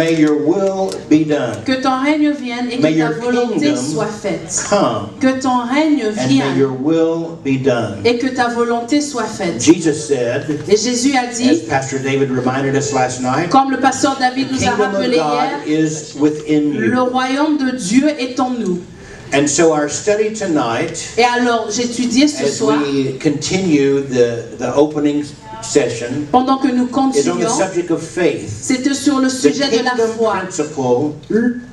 may your will be done. Que ton règne vienne et May que ta your volonté kingdom soit faite. Come, Que ton règne and may vienne your will be done. et que ta volonté soit faite. Jesus said, Et Jésus a as dit, Pastor David reminded us last night, comme le pasteur David the nous a kingdom of rappelé hier, God is within le you. royaume de Dieu est en nous. And so our study tonight, Et alors, j'étudiais ce as soir, we continue the opening session, pendant que nous is on the continuons, subject of faith. c'était sur le The sujet de la kingdom foi, principle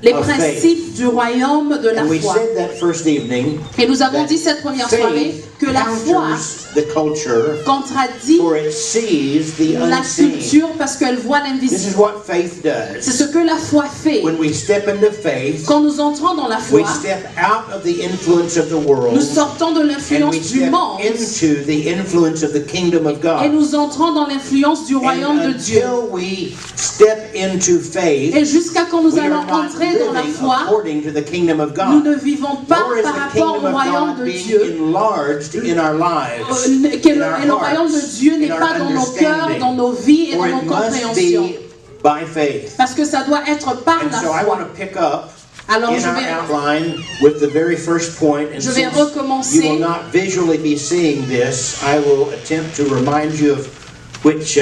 les of faith. principes du royaume de la And we foi. said that first evening, Et nous avons that dit cette première soirée faith que la foi counters the culture, contradit for it sees the la unseen. culture parce qu'elle voit This is l'invisible. what faith C'est does. ce que la foi fait. When we step into faith, Quand nous entrons dans la we foi, step out of the influence of the nous world, sortons de and we l'influence du step monde into the influence of the kingdom of et God. nous entrons dans l'influence du royaume And de Dieu. until we step into faith, Et jusqu'à quand nous we are allons not entrer dans la living foi, according to the kingdom of nous God. ne vivons pas Nor is par the rapport kingdom au of royaume God de being Dieu. enlarged in our lives, Et in our le royaume de hearts, Dieu n'est in our pas dans nos cœurs, dans understanding. nos vies et For dans nos it must compréhensions. be by faith. Parce que ça doit être par And la so I foi. want to pick up Alors in je our vais outline with the very first point, and Je vais since recommencer. you will not visually be seeing this, I will attempt to remind you of which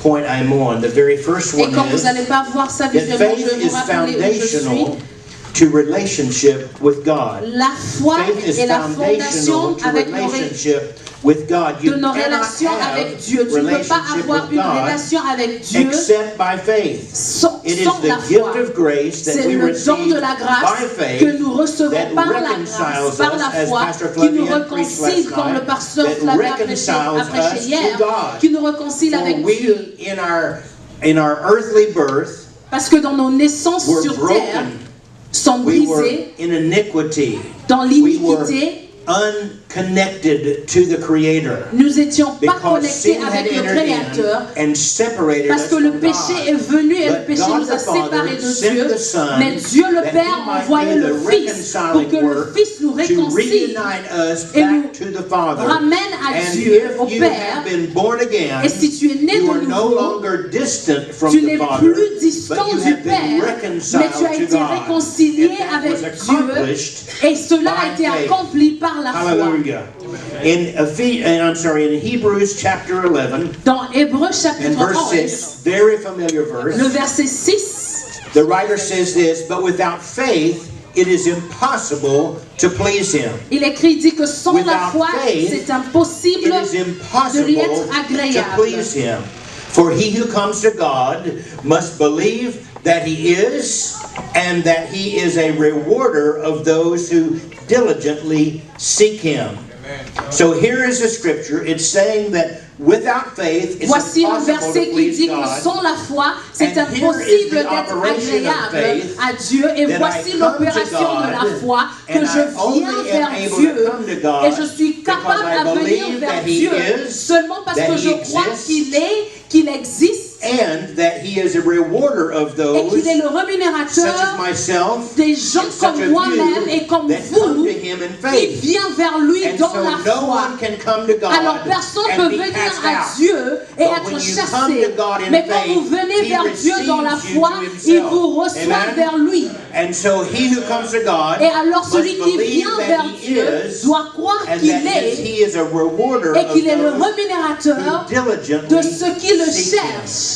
point I'm on. The very first Et one comme vous is n'allez pas voir ça that visuellement, je faith vais vous is rappeler où je suis. foundational to relationship with God. La foi Faith is est la foundational fondation to avec relationship with God. de You nos cannot relations avec have Dieu. Tu ne peux pas relationship avoir with une God relation avec Dieu except by faith. sans It is la the gift foi. of grace that C'est we le don receive de la by grâce faith que nous recevons that par la grâce, reconciles par us, la as foi, Pastor qui nous Flavian preached réconcilie, last comme le night, pasteur that Flavien a reconciles prêché us hier, to God. qui nous réconcilie For avec we, Dieu. in our earthly birth, Parce que dans nos naissances were sur terre, broken. sont We were brisées in iniquity. dans We were l'iniquité. unconnected to the Creator. Nous n'étions pas Because connectés sin had avec le entered Créateur. in and separated Parce us que le from péché God. est venu et le But péché God nous a the Father séparés de sent Dieu. the Son Mais Dieu le that Père He a might envoyé do le the Fils pour reconciling que le work Fils nous to réconcilie reunite us et back nous to the Father. ramène à And Dieu, au if you Père. have been born again, Et si tu es né you de are no nouveau, longer distant from tu the n'es Father, plus distant but you du have been Père, reconciled mais tu as to été God. réconcilié And that avec was Dieu. accomplished Et cela a by été faith. accompli par la foi. Hallelujah. In Hebrews chapter 11 Dans Hébreux and chapitre verse 11, 6, very familiar verse, le verset 6, the writer says this, but without faith it is impossible to please him. il écrit, dit que sans la Without foi, faith, c'est impossible It is de lui impossible être to agréable. please him. For he who comes to God must believe that he is, and that he is a rewarder of those who diligently seek him. So here is the scripture. It's saying that without faith, it's Voici un impossible verset to qui please dit que God. sans la foi, c'est And here is impossible the d'être operation of agréable faith, à Dieu. Et that voici I come to l'opération de la God, foi, que and je I only viens am vers able Dieu to come to God et je suis capable because I à venir believe vers that He Dieu is, seulement parce that que He je crois exists, qu'il est, qu'il existe and that he is a rewarder of et those qu'il est le such as rémunérateur myself des gens and such comme of moi-même you et comme that come vous to him in qui faith. vient vers lui And dans so la no foi. one can come to God Alors personne ne and peut be venir cast à out. Dieu et But être when you come chassé. to God in Mais quand faith, vous venez He vers Dieu dans la receives you foi, to il Himself. vous reçoit Amen? vers lui. And so he who comes to God Et alors must celui qui believe vient that vers he Dieu is, doit croire and qu'il that est he is a rewarder et of qu'il est le those rémunérateur who diligently de ceux qui le seek him. cherchent.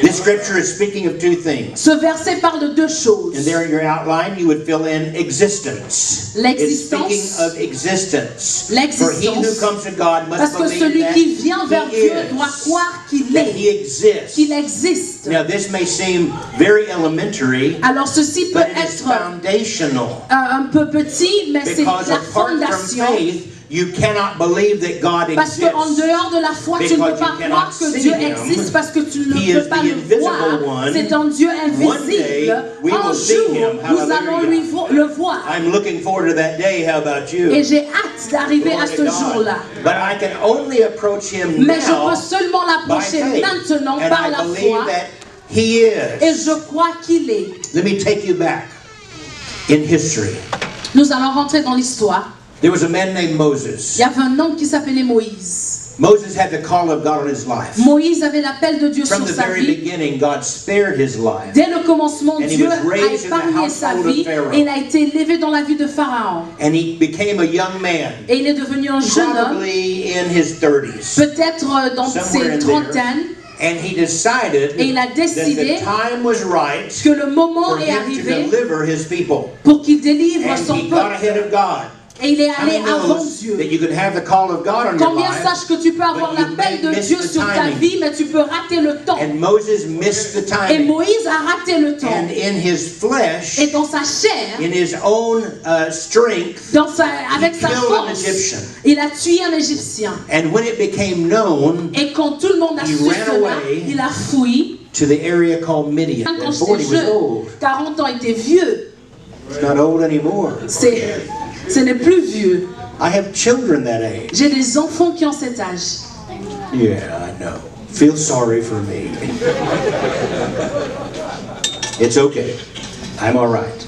This scripture is speaking of two things. Ce verset parle de deux choses. And there in your outline, you would fill in existence. It's speaking of existence. For he who comes to God Parce must que believe celui that qui vient vers he Dieu is, doit croire qu'il that he est, exists. qu'il existe. Now this may seem very elementary, Alors ceci peut but it is être foundational. un peu petit, mais c'est Because la apart from fondation. faith, you cannot believe that God Parce exists. qu'en dehors de la foi, tu ne peux Because pas you cannot croire que see Dieu him. existe parce que tu ne He is peux pas the le invisible voir. one. C'est un Dieu One day, invisible. we Un will see jour, him. nous allons Hallelujah. le voir. I'm looking forward to that day. How about you? Et j'ai hâte d'arriver à Glory ce to God. jour-là. But I can only approach him Mais je now peux seulement by l'approcher faith. maintenant And par I la believe foi. that he Et is. je crois qu'il est. Let me take you back in history. Nous allons rentrer dans l'histoire. There was a man named Il Moses. y avait un homme qui s'appelait Moïse. Moses had the call of God on his life. Moïse avait l'appel de Dieu From sur the sa very vie. beginning, God spared his life. Dès le commencement, And he Dieu was a raised in the épargné sa household of vie Pharaoh. et il a été élevé dans la vie de Pharaon. And he became a young man, Et il est devenu un jeune homme, probably in his 30s. peut-être dans Somewhere ses in trentaines, And he decided et il a that décidé the time was right que le moment for est him to arrivé deliver his people. pour qu'il délivre And son he got peuple. ahead of God. Et il est How allé many avant knows Dieu. that you can have the call of God on your Combien life, sache que tu peux avoir but you l'appel may de miss Dieu the sur ta timing. vie, mais tu peux rater le temps. and Moses missed the Et timing. Moïse a raté le temps. And in his flesh, Et dans sa chair, in his own strength, avec sa killed an force, Egyptian. il a tué un Égyptien. And when it became known Et quand tout le monde a He su ran cela, away il a fui. to the area called Midian, Quand and j'étais 40 was jeune, old. 40 ans était vieux. It's not old anymore. Ce n'est plus vieux. I have children that age. J'ai des enfants qui ont cet âge. Yeah, I know. Feel sorry for me. It's okay. I'm all right.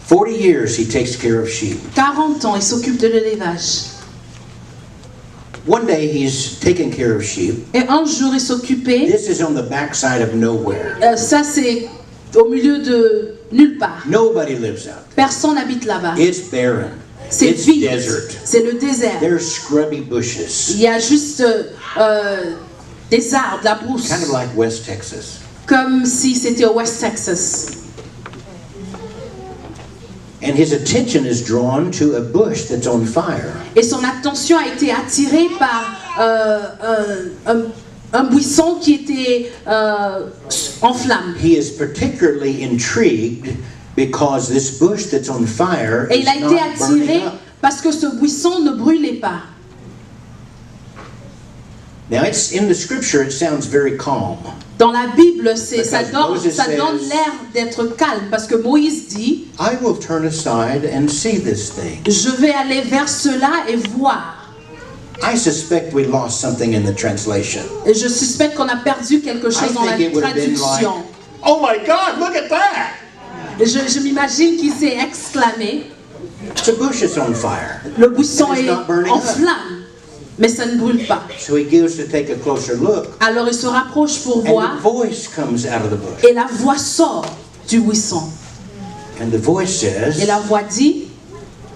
40 years he takes care of sheep. 40 ans, il s'occupe de l'élevage. One day he's taking care of sheep. Et un jour, il s'occupait. This is on the backside of nowhere. Ça, c'est au milieu de nulle part. Nobody lives out there. Personne n'habite là-bas. It's barren. C'est It's vide. desert. C'est le désert. There's scrubby bushes. Il y a juste des arbres, de la brousse. Kind of like West Texas. Comme si c'était au West Texas. And his attention is drawn to a bush that's on fire. Et son attention a été attirée par un buisson qui était en flamme. He is particularly intrigued because this bush that's on fire Et is il a été not attiré burning up. parce que ce buisson ne brûlait pas. Now, it's in the scripture. It sounds very calm. Dans la Bible, ça Because donne, Moses ça donne says- l'air d'être calme parce que Moïse dit, I will turn aside and see this thing. je vais aller vers cela et voir. I suspect we lost something in the translation. Et je suspecte qu'on a perdu quelque I chose dans la think it would have been like, traduction. oh my God, look at that! Et je m'imagine qu'il s'est exclamé, The bush is on fire. le buisson It is est not burning en up. flamme, mais ça ne brûle pas. So he gives to take a closer look, Alors il se rapproche pour and the voir voice comes out of the bush. et la voix sort du buisson. And the voice Et says, la voix dit,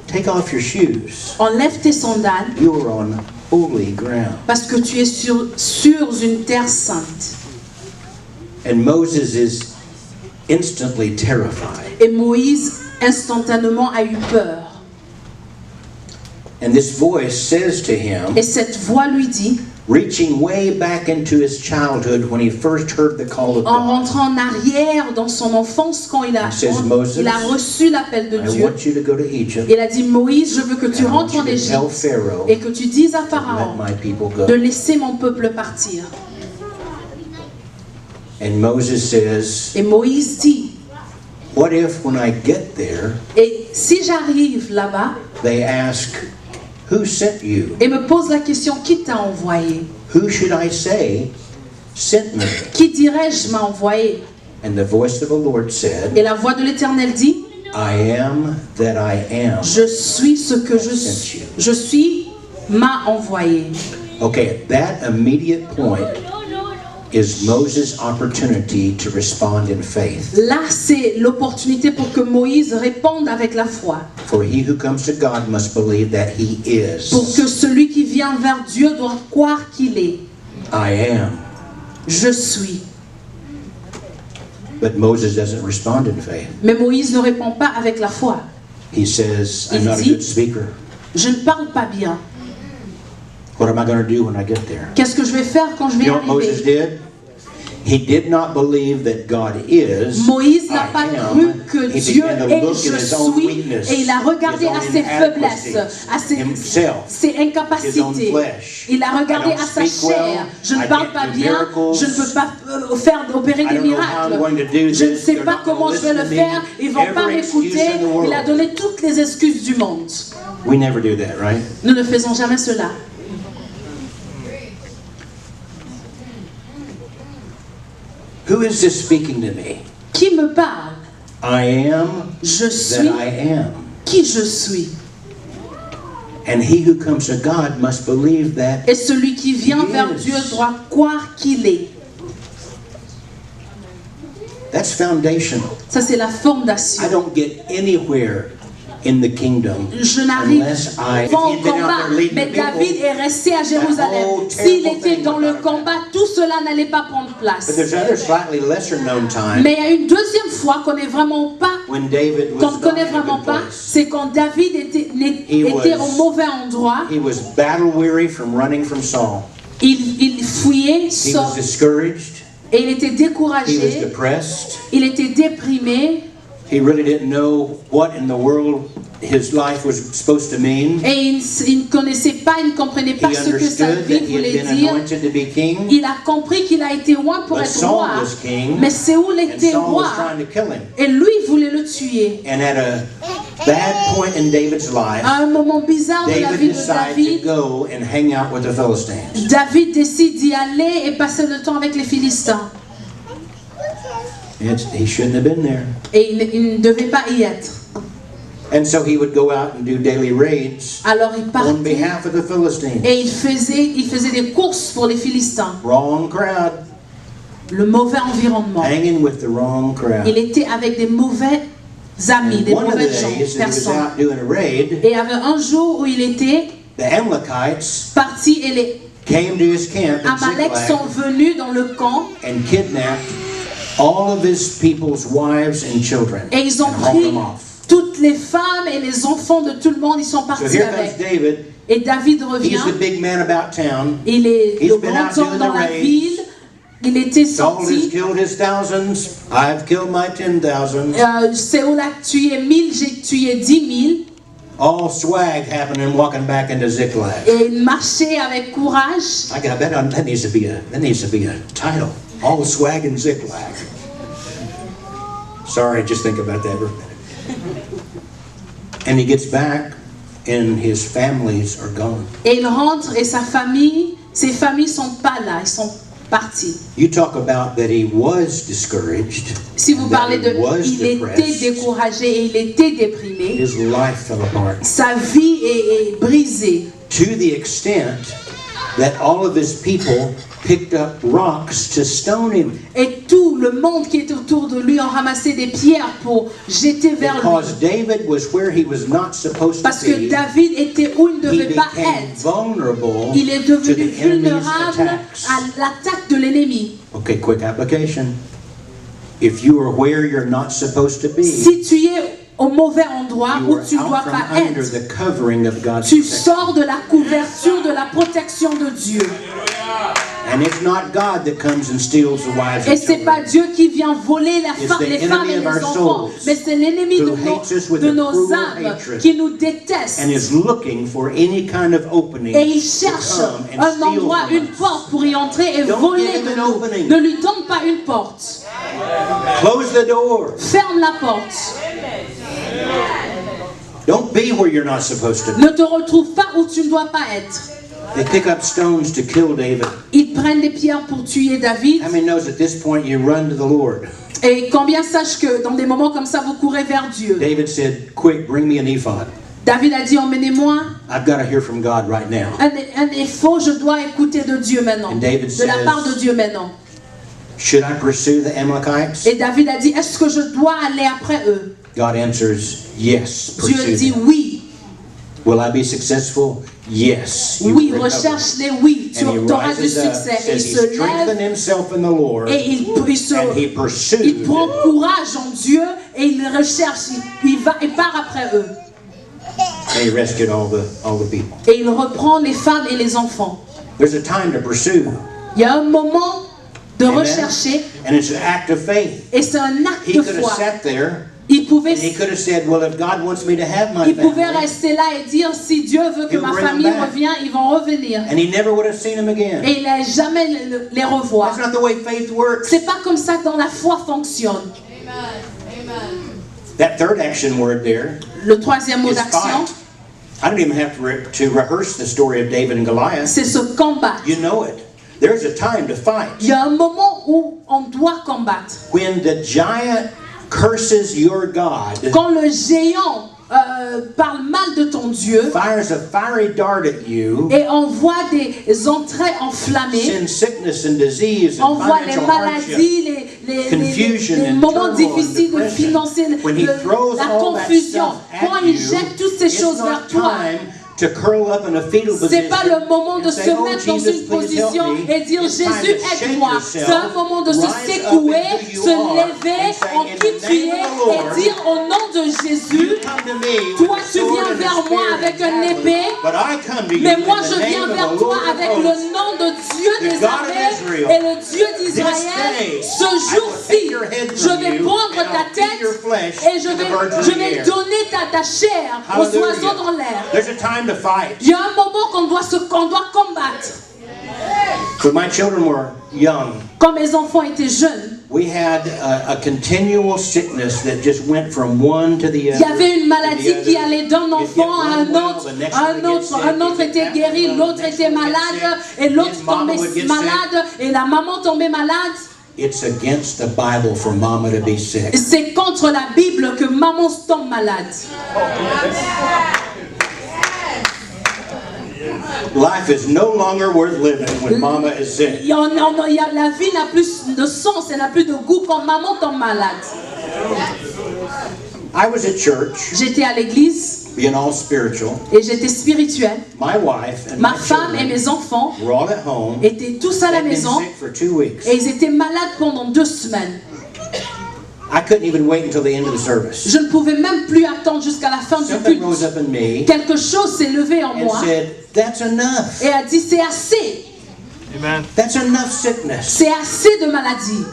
take off your shoes. enlève tes sandales You are on holy ground. parce que tu es sur une terre sainte. And Moses is instantly terrified. Et Moïse instantanément a eu peur. And this voice says to him, Et cette voix lui dit, reaching way back into his childhood when he first heard the call of en God, rentrant en arrière dans son enfance quand il a reçu l'appel de I Dieu, want you to go to Egypt. il a dit, Moïse, je veux que tu And I want rentres you en to tell Égypte Pharaoh et que tu dises à to let Pharaon my people de go. laisser mon peuple partir. And Moses says, Et Moïse dit, what if when I get there, et si j'arrive là-bas they ask, who sent you? et me pose la question, qui t'a envoyé? Who should I say sent me? Qui dirais-je m'a envoyé? And the voice of the Lord said, Et la voix de l'Éternel dit, I am that I am. je suis ce que je suis. Je suis m'a envoyé. Okay, at that immediate point is Moses' opportunity to respond in faith. Là, c'est l'opportunité pour que Moïse réponde avec la foi. For he who comes to God must believe that he Pour is. que celui qui vient vers Dieu doit croire qu'il est. I am. Je suis. But Moses doesn't respond in faith. Mais Moïse ne répond pas avec la foi. He says, I'm Il not a dit- good speaker. Je ne parle pas bien. What am I going to do when I get there? Qu'est-ce que je vais faire quand je vais You know what Moses arriver? did? He did not believe that God is. Moïse n'a I pas am. cru que He Dieu began to est look je at his own suis weakness, et il a regardé his à own ses faiblesses, inadequacies, à ses himself, ses his own incapacités. flesh. Il a regardé I don't à sa speak well, chair. Je ne I parle can't pas do bien, miracles. je ne peux pas opérer I des don't know how I'm going to do miracles. Je ne this. sais They're pas not gonna comment je vais le listen to me. faire. Ils ne vont pas Every excuse m'écouter. in the world. Il a donné toutes les excuses du monde. We never do that, right? Nous ne faisons jamais cela. Who is this speaking to me? Qui me parle? I am Je that suis I am. qui je suis. And he who comes to God must believe that Et celui qui vient vers Dieu doit croire qu'il est. That's foundational. Ça, c'est la fondation. I don't get anywhere in the kingdom Je n'arrive pas pas au combat, mais David est resté à Jérusalem. S'il était dans le combat, tout cela n'allait pas prendre place. Mais il y a une deuxième fois qu'on n'est vraiment pas, qu'on ne connaît vraiment pas, c'est quand David était au mauvais endroit. Il fuyait Saul. Et il était découragé. Il était déprimé. He really didn't know what in the world his life was supposed to mean. Et il ne connaissait pas, il ne comprenait pas ce que sa vie voulait dire. Il a compris qu'il a été roi pour être roi, mais Saül était roi et lui voulait le tuer. And at a bad point in David's life, à un moment bizarre de la vie de David, David décide d'y aller et passer le temps avec les Philistins. He shouldn't have been there. Et il ne devait pas y être. And so he would go out and do daily raids Alors il partait on behalf of the Philistines. Et il faisait des courses pour les Philistins. Wrong crowd. Le mauvais environnement. Hanging with the wrong crowd. Il était avec des mauvais amis, des mauvais gens, personnes. Et il y avait un jour où il était parti et les Amalek sont venus dans le camp. And kidnapped all of his people's wives and children. Et ils ont pris toutes les femmes et les enfants de tout le monde, ils sont partis avec. Et David revient. He's the big man about town. Il est le grand homme dans la ville. Il était sorti. Saül a tué 1000, j'ai tué 10 000. All swag happening walking back into Ziklag. Et il marchait avec courage. That needs to be a title. All swag in Ziklag. Sorry, just think about that for a minute. And he gets back and his families are gone. Et il rentre et ses familles sont pas là, ils sont partis. You talk about that he was discouraged. Si vous parlez de il était découragé et il était déprimé. His life fell apart. Sa vie est brisée. To the extent that all of his people picked up rocks to stone him. Et tout le monde qui était autour de lui ont ramassé des pierres pour jeter vers lui. Because David was where he was not supposed to be. Parce que David était où il ne devait pas être. Il est devenu vulnérable à l'attaque de l'ennemi. Okay, quick application. If you are where you're not supposed to be, si tu es au mauvais endroit où tu ne dois pas être, tu sors de la couverture de la protection de Dieu. Et ce n'est pas Dieu qui vient voler les femmes et les enfants, mais c'est l'ennemi de nos âmes qui nous déteste. Et il cherche un endroit, une porte pour y entrer et voler de nous. Ne lui donne pas une porte. Ferme la porte. Don't be where you're not supposed to be. Ne te retrouve pas où tu ne dois pas être. They pick up stones to kill David. Ils prennent des pierres pour tuer David. How many knows at this point you run to the Lord? Et combien sachent que dans des moments comme ça vous courez vers Dieu? David said, "Quick, bring me an ephod." David a dit, emmenez-moi. I've got to hear from God right now. Un éphod, je dois écouter de Dieu maintenant. And David de la part de Dieu maintenant. Should I pursue the Amalekites? Et David a dit, est-ce que je dois aller après eux? God answers, yes. Dieu dit oui. Will I be successful? Yes. Oui, recherche-les, oui. Tu auras du succès. Et il se lève et il prend courage en Dieu et il recherche, il part après eux. And he rescued all the people. Et il reprend les femmes et les enfants. There's a time to pursue. Il y a un moment de rechercher. And it's an act of faith. Et c'est un acte de foi. He could have sat there. Il pouvait rester là et dire, si Dieu veut que ma famille revienne, ils vont revenir. Et il n'a jamais les revoir. C'est pas comme ça que dans la foi fonctionne. That third action word there. Le troisième mot d'action. I don't even have to rehearse the story of David and Goliath. C'est se combattre. You know it. There's a time to fight. Il y a un moment où on doit combattre. When the giant curses your God, quand le géant parle mal de ton Dieu fires a fiery dart at you, et envoie des entrailles enflammées, sends sickness and disease and envoie les financial maladies, confusion les and moments turmoil difficiles and de financer, when he throws la all that confusion. stuff Quand at il you, jette toutes ces it's choses vers not toi, time to curl up in a fetal c'est position pas le moment de and se say, oh, mettre dans Jesus, une please help position me. et dire It's time Jésus to shake aide-moi. yourself, C'est un moment de se rise up secouer, into who you se are, lever and say, en in qui the tu name es of the Lord, et dire au nom de Jésus, you come to me toi with a tu sword viens and a vers moi spear avec and une javelin, épée, but I come to you mais moi in je the viens name vers of the toi Lord of avec hosts, le nom de Dieu the des God of armées Israel. et le Dieu This d'Israël. day, Ce I will jour-ci, take your head je from vais you, prendre and ta I'll feed tête your flesh et je to the birds of vais the air. donner ta chair aux Hallelujah. oiseaux dans l'air. There's a time to fight. Il y a un moment qu'on doit combattre. When my children were young, Quand mes enfants étaient jeunes, we had a continual sickness that just went from one to the other. il y avait une maladie qui allait d'un enfant à un autre. Un autre était guéri, l'autre était malade, et l'autre tombait malade, et la maman tombait malade. It's against the Bible for mama to be sick. C'est contre la Bible que maman tombe malade. Life is no longer worth living when mama is sick. La vie n'a plus de sens, elle n'a plus de goût quand maman tombe malade. I was at church, J'étais à l'église being all spiritual. et j'étais spirituelle. My wife and Ma my femme et children mes enfants were all at home. étaient tous à la They'd been maison sick for 2 weeks. et ils étaient malades pendant 2 semaines. I couldn't even wait until the end of the service. Je ne pouvais même plus attendre jusqu'à la fin du Something rose culte. up in me Quelque chose s'est levé en and moi said, "That's enough. et a dit c'est assez. Amen. That's enough sickness. C'est assez de maladie.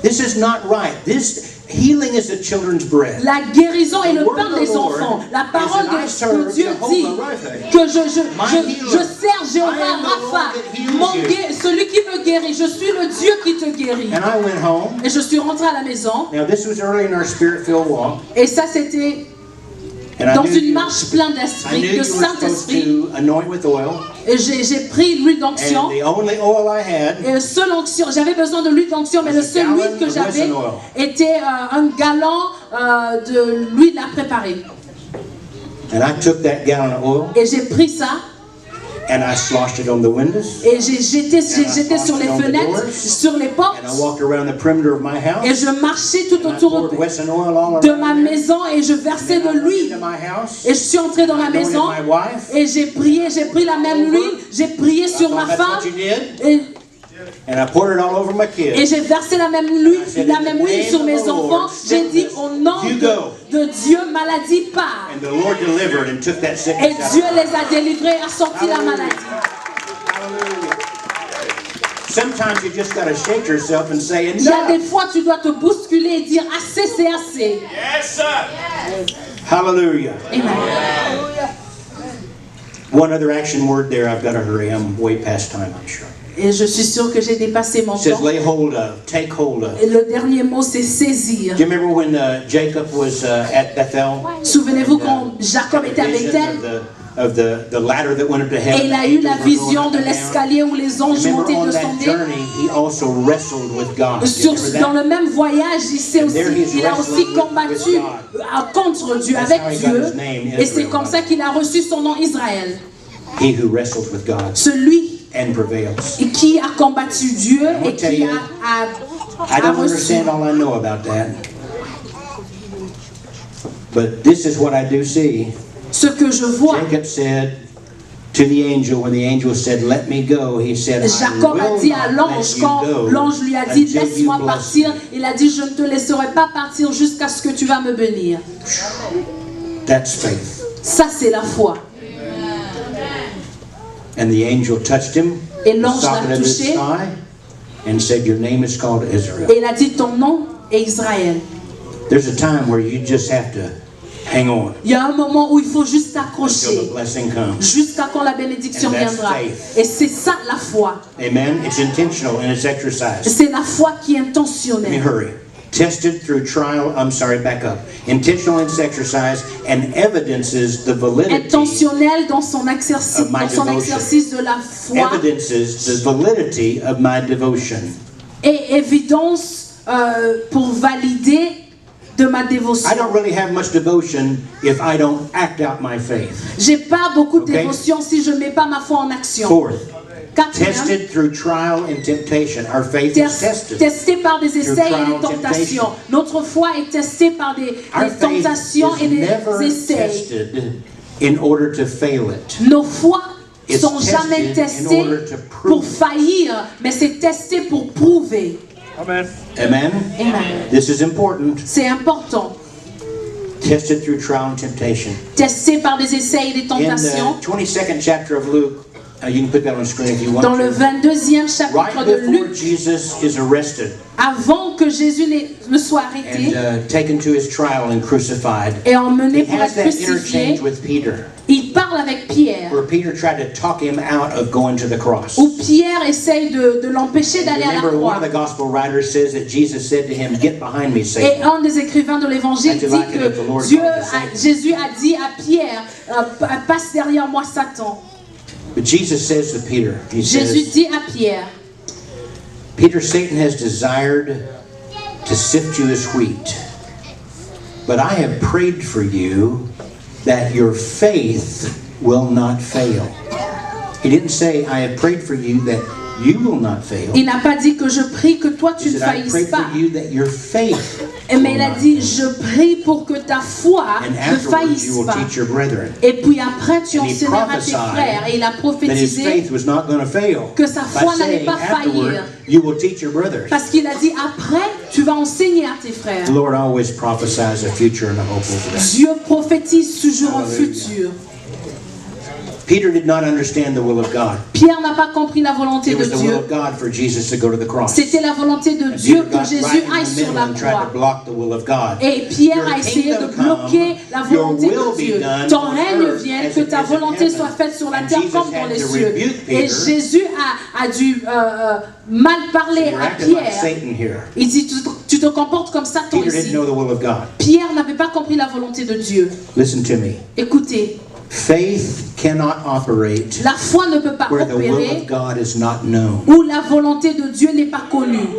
This is not right. This healing is the children's bread." La guérison est The le word pain of the des Lord enfants. La is parole that I de serve Dieu Jehovah dit Rapha. que je healer. sers Jéhovah I am the Lord Rapha, that heals you. celui qui me guérit. Je suis le Dieu qui te guérit. And I went home. Et je suis rentrée à la maison. Now this was early in our spirit-filled walk. Et ça, c'était And I dans knew une you- marche pleine I d'esprit, knew de you were supposed Saint-Esprit. to anoint with oil. Et j'ai pris l'huile d'onction. And the only oil I had Et seule onction, j'avais besoin de l'huile d'onction, mais le seul huile que j'avais était un gallon de l'huile à préparer. and I took that gallon of oil Et j'ai pris ça and I sloshed it on the windows. et j'ai jeté sur les fenêtres, sur les portes, And I walked around the perimeter of my et house. je marchais tout And I autour poured Wesson oil all de around ma there. maison et je versais de And I went l'huile. into my house. Et je suis entrée dans la I anointed maison my wife. et j'ai pris la même huile, j'ai prié I sur thought ma that's femme what you did. et And I poured it all over my Et kids. j'ai versé la même huile sur mes enfants. J'ai dit au nom de Dieu, maladie part. And the Lord delivered and took that Et sickness out. Dieu les a délivrés et a sorti la maladie. Hallelujah. Sometimes you just got to shake yourself and say, Il y a des enough. fois tu dois te bousculer et dire assez c'est assez. Yes, sir. Hallelujah. Amen. One other action word there. I've got to hurry. I'm way past time, I'm sure. Et je suis sûre que j'ai dépassé mon It says temps. lay hold of, take hold of. Et le dernier mot c'est saisir. Do you remember when Jacob was at Bethel? Souvenez-vous quand Jacob était à Bethel Of the ladder that went up to et heaven. il a eu la vision de l'escalier où les anges Remember montaient et on that descendaient. journey, he also wrestled with God. Do you remember Dans that? le même voyage, il a aussi combattu contre Dieu, avec Dieu. Et c'est comme ça qu'il a reçu son nom Israël. He who wrestles with God Celui and prevails. qui a combattu Dieu et qui I a don't reçu. understand all I know about that. But this is what I do see. Ce que je vois, Jacob said to the angel, when the angel said, "Let me go," he said, "I Jacob a will dit à not l'ange, let you quand go l'ange lui a dit until you laisse-moi bless partir, me." il a dit je ne te laisserai pas partir jusqu'à ce que tu vas me bénir. That's faith. Ça c'est la foi. And the angel touched him, Et the l'ange socket l'a of his touché thigh, and said, "Your name is called Israel." et il a dit ton nom est Israël. There's a time where you just have to hang on Il y a un moment où il faut juste until t'accrocher the blessing comes. jusqu'à quand la bénédiction And that's viendra. faith. Et c'est ça la foi. Amen. It's intentional and it's exercised. C'est la foi qui est Let me intentionnelle. hurry. Tested through trial, back up. Intentional in its exercise and evidences the validity. Intentionnel dans son exercice, Of my devotion. de la foi Evidences the validity of my devotion. et évidence pour valider de ma dévotion. I don't really have much devotion if I don't act out my faith. J'ai pas beaucoup de dévotion si je mets pas ma foi en action. Fourth, Quatrième, tested through trial and temptation. Our faith is tested. testé par des essais trial et and des tentations. temptation. Notre foi est testée par des Our faith tentations et is des never essais. tested in order to fail it. Nos foi It's sont jamais tested in testées order to prove pour faillir, mais c'est testé pour prouver. Amen. Amen? Amen. This is important. C'est important. Tested through trial and temptation. Testé par des essais et des In tentations. the 22nd chapter of Luke, you can put that on the screen if you want Dans le to. 22e chapitre Right de before Luc, Jesus is arrested avant que Jésus ne soit arrêté and taken to his trial and crucified, et emmené he pour has être that crucifié, interchange with Peter, il parle avec Pierre. where Peter tried to talk him out of going to the cross. Où Pierre essaye de l'empêcher d'aller à la Remember, one croix. of the gospel writers says that Jesus said to him, "Get behind me, Et Satan." un des écrivains de l'évangile That's dit like it if the Lord que called you Satan. Jésus a dit à Pierre, passe derrière moi Satan. But Jesus says to Peter, he Jésus says, dit à Pierre, "Peter, Satan has desired to sift you as wheat, but I have prayed for you that your faith will not fail." He didn't say, "I have prayed for you that you will not fail." il n'a pas dit que je prie que toi tu He ne said, "I faillisses prayed pas. for you that your faith Mais will il a not dit, fail. je prie pour que ta foi And ne afterwards you faillisse will pas. teach your brethren Et puis après tu And he enseigneras tes prophesied frères. Et il a that his prophétisé faith was not going to fail. que sa By foi n'allait saying pas afterward, faillir. you will teach your brothers. Parce qu'il a dit, après tu vas enseigner à tes frères. The Lord always prophesies a future and a hope over that. Dieu prophétise toujours un Hallelujah. futur. Peter did not understand the will of God. Pierre n'a pas compris la volonté It de was the will Dieu. of God for Jesus to go to the cross. C'était la volonté de And Dieu Peter que got Jésus right in aille the sur middle la and tried croix. to block the will of God. Et Pierre Your a essayé de kingdom come, bloquer la your volonté will de be Dieu. done Ton on règne earth vienne, as que it ta is in volonté heaven. soit faite sur la And terre Jesus comme dans had les to cieux. rebuke Et Peter. Jésus a dû mal parler You're à acting like Pierre. Satan here. Il dit, tu te comportes comme Satan Peter didn't ici. know the will of God. Pierre n'avait pas compris la volonté de Dieu. Listen to me. Écoutez, Faith cannot operate la foi ne peut pas where the will opérer of God is not known. où la volonté de Dieu n'est pas connue.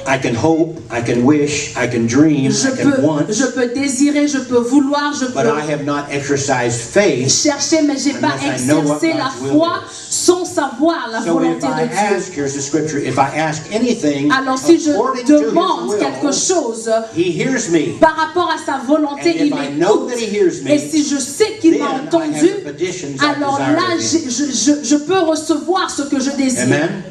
I can hope, I can wish, I can dream, I can want, Je peux désirer, je peux vouloir, je but I peux have not exercised faith. chercher, mais j'ai pas Unless I know what exercé la God's will foi is. sans savoir la So volonté if I de Dieu. ask, here's the scripture, if I ask anything Alors si je according to demande his quelque will, chose he hears me. par rapport à sa volonté, And if il I know m'écoute. that he hears me, Et si je sais qu'il then m'a I have entendu, the petitions I alors desire là, of him. je peux recevoir ce que je désire. Amen.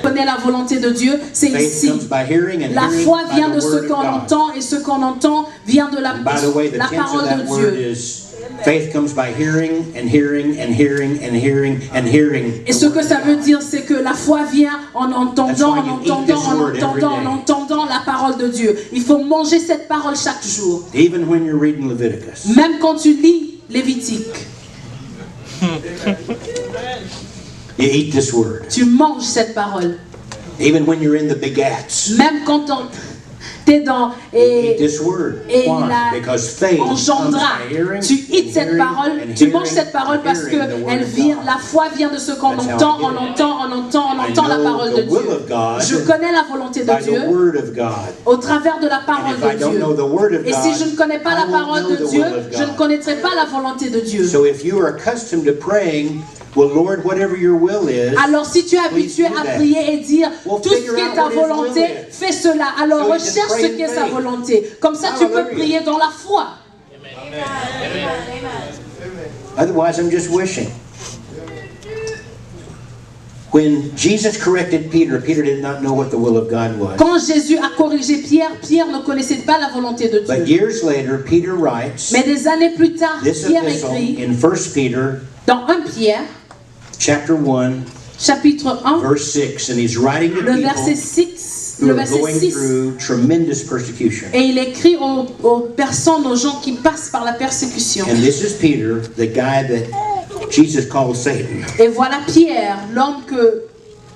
Connais la volonté de Dieu, c'est Faith ici. comes by hearing and La hearing foi by vient de the ce word of qu'on God. entend et ce qu'on entend vient de la By the way, the tense of parole that de word Dieu. is faith comes by hearing and hearing and hearing and hearing and hearing. Et ce que ça veut dire, c'est que la foi vient en entendant, That's why you eat this word every day. en entendant la parole de Dieu. Il faut manger cette parole chaque jour. Even when you're reading Leviticus. Même quand tu lis Lévitique, You eat this word. tu manges cette parole. Even when you're in the begats. Même quand tu es dans You eat et this word. et Why? la Because faith comes engendra. by hearing Tu eats and cette hearing parole, and tu hearing manges cette parole and parce que hearing the word elle of vient, God. la foi vient de ce qu'on That's how entend, I get on it. entend, on entend, on I entend la know parole the de will Dieu. of God Je connais la volonté de by the Dieu word of God. au travers de la parole And if I de don't Dieu. know the word of Et si God, je ne connais pas I la won't parole know de the Dieu, will of je ne God. connaîtrai pas la volonté de Dieu. So if you are accustomed to praying, well, Lord, whatever your will is, Alors si tu es habitué please do à that. prier et dire Well, tout ce figure qui out est ta what his will volonté, is. fais cela. Alors So you can recherche pray ce in qui est sa faith. volonté. Comme ça tu peux Hallelujah. prier dans la foi. otherwise I'm just wishing. When Jesus corrected Peter, Peter did not know what the will of God was. Quand Jésus a corrigé Pierre, Pierre ne connaissait pas la volonté de But Dieu. years later, Peter writes Mais des années plus tard, this Pierre epistle écrit in 1 Peter dans 1 Pierre, chapter 1, chapitre 1, verse 6, and he's writing to le verset people 6, who le are verset going 6. through tremendous persecution. Et il écrit aux personnes, aux gens qui passent par la persécution. And this is Peter, the guy that Jesus called Satan. Et voilà Pierre, l'homme que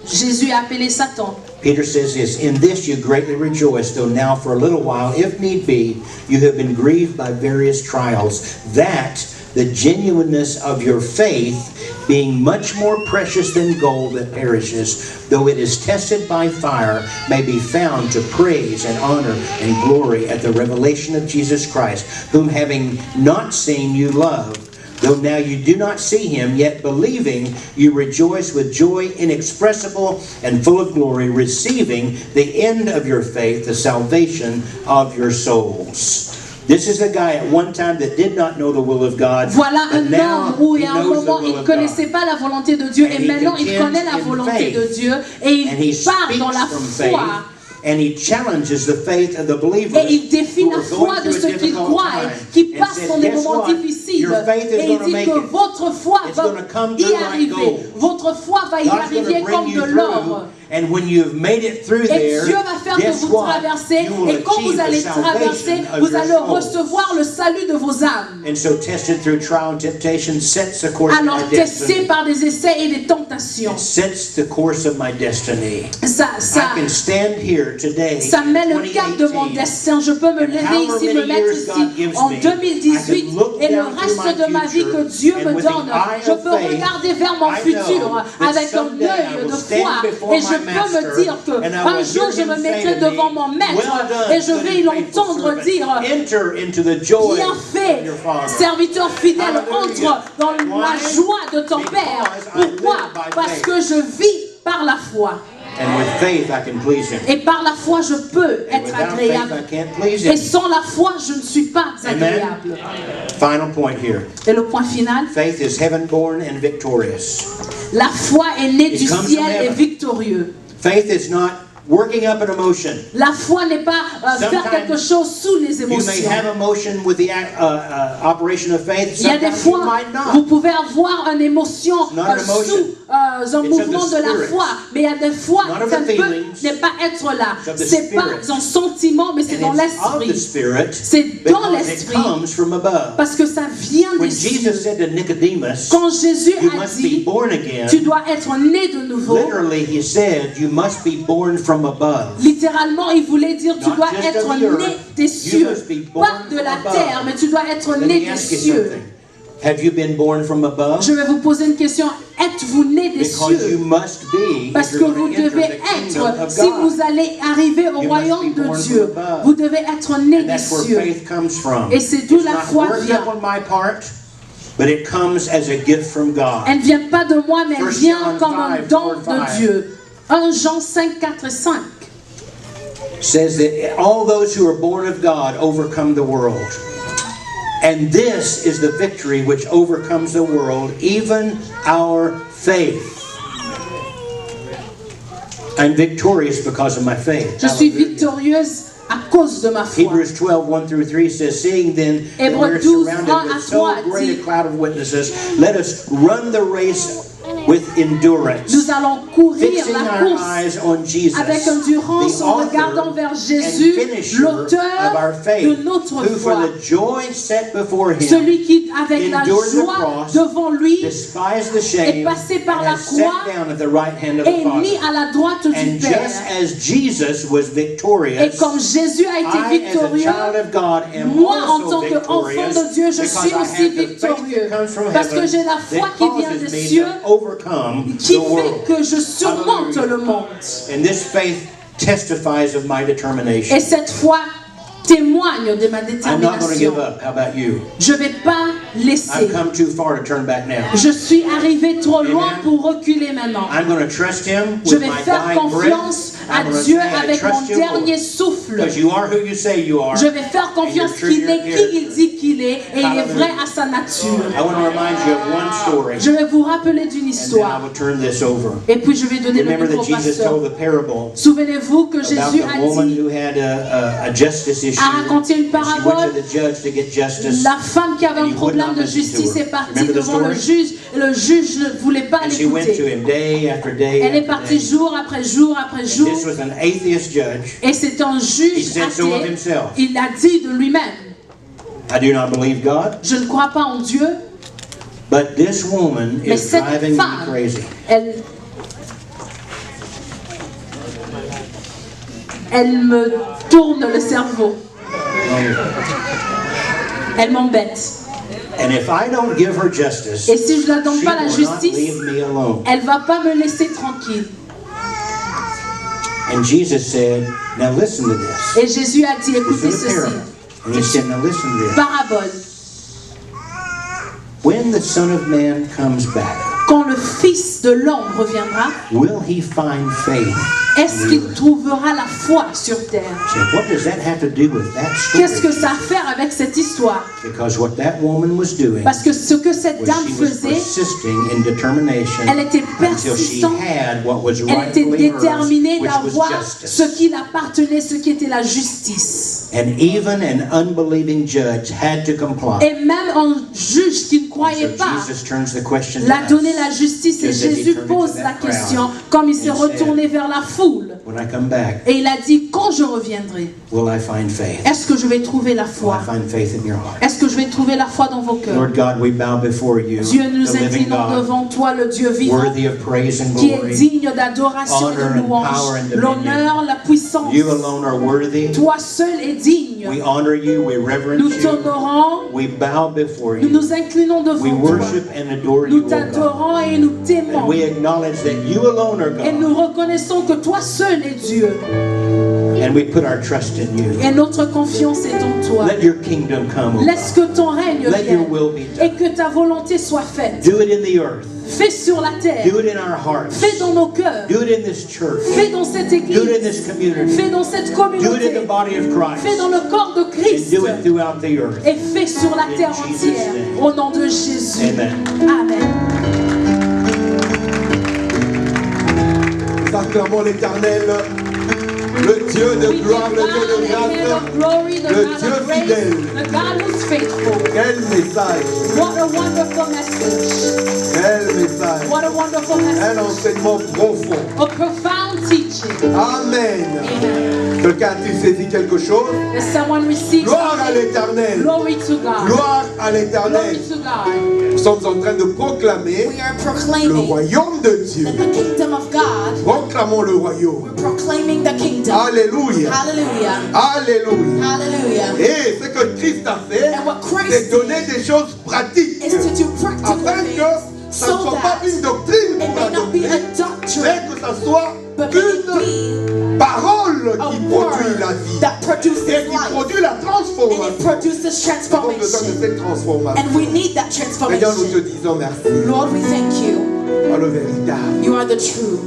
Jésus a appelé Satan. Peter says this, in this you greatly rejoice, though now for a little while, if need be, you have been grieved by various trials, that the genuineness of your faith, being much more precious than gold that perishes, though it is tested by fire, may be found to praise and honor and glory at the revelation of Jesus Christ, whom having not seen you love. Though now you do not see him, yet believing, you rejoice with joy inexpressible and full of glory, receiving the end of your faith, the salvation of your souls. This is a guy at one time that did not know the will of God. Voilà un homme où à un moment il ne connaissait pas la volonté de Dieu et maintenant il connaît la volonté de Dieu et il part dans la foi. And he challenges the faith of the believers. Et il défie la foi de ceux qui croient, qui passent dans des moments difficiles. Et il dit que votre foi va y arriver. Votre foi va y arriver comme de l'or. And when you've made it through Et there, Dieu va faire que vous traversez. Et quand vous allez traverser, vous allez recevoir le salut de vos âmes. And so tested through trial and temptation sets the course of my Alors testé par des essais et des tentations. It sets the course of my destiny. Ça I can stand here today. Ça met le cap de mon destin. Je peux me lever ici, me mettre ici en 2018 et le reste de ma vie que Dieu me donne. Je peux regarder vers mon futur avec un œil de foi et je peux me dire que un jour je me mettrai devant mon maître et je vais l'entendre dire bien fait, serviteur fidèle, entre dans la joie de ton Père. Pourquoi? Parce que je vis par la foi. And with faith, I can please him. Et par la foi, je peux être agréable. Et sans la foi, je ne suis pas agréable. Final point here. Et le point final. Faith is heaven-born and victorious. La foi est née du ciel et victorieux. Faith is not working up an emotion. La foi n'est pas faire quelque chose sous les émotions. You may have emotion with the operation of faith. Il y a des fois, vous pouvez avoir une émotion sous un mouvement de la foi, mais il y a des fois, ça ne peut pas être là. C'est pas un sentiment, mais c'est dans l'esprit. C'est dans l'esprit, parce que ça vient des cieux. Quand Jésus a dit, tu dois être né de nouveau. Littéralement, il voulait dire tu dois être né des cieux, pas de la terre, mais tu dois être né des cieux. Have you been born from above? Je vais vous poser une question. Êtes-vous né des cieux? Parce que vous devez être, si vous allez arriver au royaume de Dieu, vous devez être né des cieux. Et c'est d'où la foi vient. But it comes as a gift from God. Elle ne vient pas de moi, mais elle vient comme un don de Dieu. 1 Jean 5, 4 et 5 says that all those who are born of God overcome the world. And this is the victory which overcomes the world, even our faith. I'm victorious because of my faith. Je suis victorieuse à cause de ma foi. Hebrews 12, 1 through 3 says, seeing then that we're surrounded with so great a cloud of witnesses, let us run the race with endurance. Nous allons courir la course avec endurance en regardant vers Jésus, l'auteur de notre foi. Celui qui, avec la joie devant lui, est passé par la croix et mis à la droite du Père. Et comme Jésus a été victorieux, moi en tant qu'enfant de Dieu, je suis aussi victorieux. Parce que j'ai la foi qui vient des cieux, qui fait que je surmonte le monde. Et cette foi témoigne de ma détermination. Je ne vais pas laisser. Je suis arrivé trop loin pour reculer maintenant. Je vais faire confiance à Dieu avec mon dernier souffle. Je vais faire confiance qu'il est qui il dit qu'il est et il est vrai à sa nature. Je vais vous rappeler d'une histoire. Et puis je vais donner le micro au pasteur. Souvenez-vous que Jésus a raconté une parabole. La femme qui avait un problème de justice est partie devant le juge et le juge ne voulait pas l'écouter. Elle est partie jour après jour après jour. Et c'est un juge athée. Il a dit de lui-même, je ne crois pas en Dieu. Mais cette femme, elle me tourne le cerveau. Elle m'embête. And if I don't give her justice, Et si je ne la donne she pas la will not justice, leave me alone. elle ne va pas me laisser tranquille. And Jesus said, now listen to this. Et Jésus a dit, This écoutez is a ceci. parable. And he said, now listen to this. Parabole. When the Son of Man comes back, Quand le Fils de l'homme reviendra, will he find faith? est-ce qu'il trouvera la foi sur terre? So what does that have to do with that story? Qu'est-ce que ça a à faire avec cette histoire? Because what that woman was doing Parce que ce que cette was dame she was faisait, persisting in determination elle était until she persistante, had what was elle était rightfully hers, déterminée which was d'avoir justice. ce qui l'appartenait, ce qui était la justice. And even an unbelieving judge had to comply. Et même un juge qui ne croyait So pas Jesus turns the question to l'a donné us. la justice et Just as he Jésus turned pose into la that question crowd comme il s'est and retourné vers la foule. When I come back, Et il a dit, quand je reviendrai, will I find faith? est-ce que je vais trouver la Will foi? I find faith in your heart? Est-ce que je vais trouver la foi dans vos cœurs? Lord God, we bow before you, Dieu, nous the living inclinons God, devant toi, le Dieu vivant, worthy of praise and qui est glory. digne d'adoration et honor de and power louange. and dominion. L'honneur, la puissance. You alone are worthy. Toi seul est digne. We honor you, we reverence Nous you, t'honorons, we bow before nous you. nous inclinons We devant toi. worship and adore Nous you, O God. t'adorons et nous And t'aimons. we acknowledge that you alone are Et God. nous reconnaissons que toi seul es Dieu. And we put our trust in you. Et notre confiance est en toi. Let your kingdom come, O Laisse God. que ton règne Let your vienne will be et done. que ta volonté soit faite. Do it in the earth. Fais sur la terre. Do it in our hearts. Fais dans nos cœurs. Do it in this church. Fais dans cette Do it in église. this community. Fais dans cette Do it in the communauté. body of Christ. Fais dans le corps de And Christ. do it throughout the earth. Et fais sur la terre In Jesus' entière. name. Au nom de Jésus. Amen. Amen. Nous acclamons l'Éternel, le Dieu de We gloire, le Dieu de declare the King grâce. of glory, the le God Dieu of grace, fidèle. the God who's faithful. Quel message, What a wonderful message. quel message. What a wonderful Un message. enseignement profond. A profound teaching. Amen. Amen. Quelqu'un a-t-il saisi quelque chose? Does someone receive Gloire à something? l'Éternel. Glory to God. Gloire à Glory l'Éternel. to God. Nous sommes en train de proclamer We are le proclaiming royaume de Dieu. that the kingdom of God, Proclamons le royaume. we're proclaiming the kingdom. Alléluia. Hallelujah. Alléluia. Hallelujah. Et ce que Christ a fait, And what Christ c'est donner des choses pratiques. is to do practical Afin que things ça ne so soit pas that une doctrine it pour may la not be a doctrine, doctrine, mais que ça soit but may it une be parole a qui produit la word vie that produces et qui life produit la and it transformation. produces Nous avons besoin de transformation. cette transformation. And we need that Seigneur, nous te transformation. disons merci. Lord, we thank you. Par le véritable. You are the true.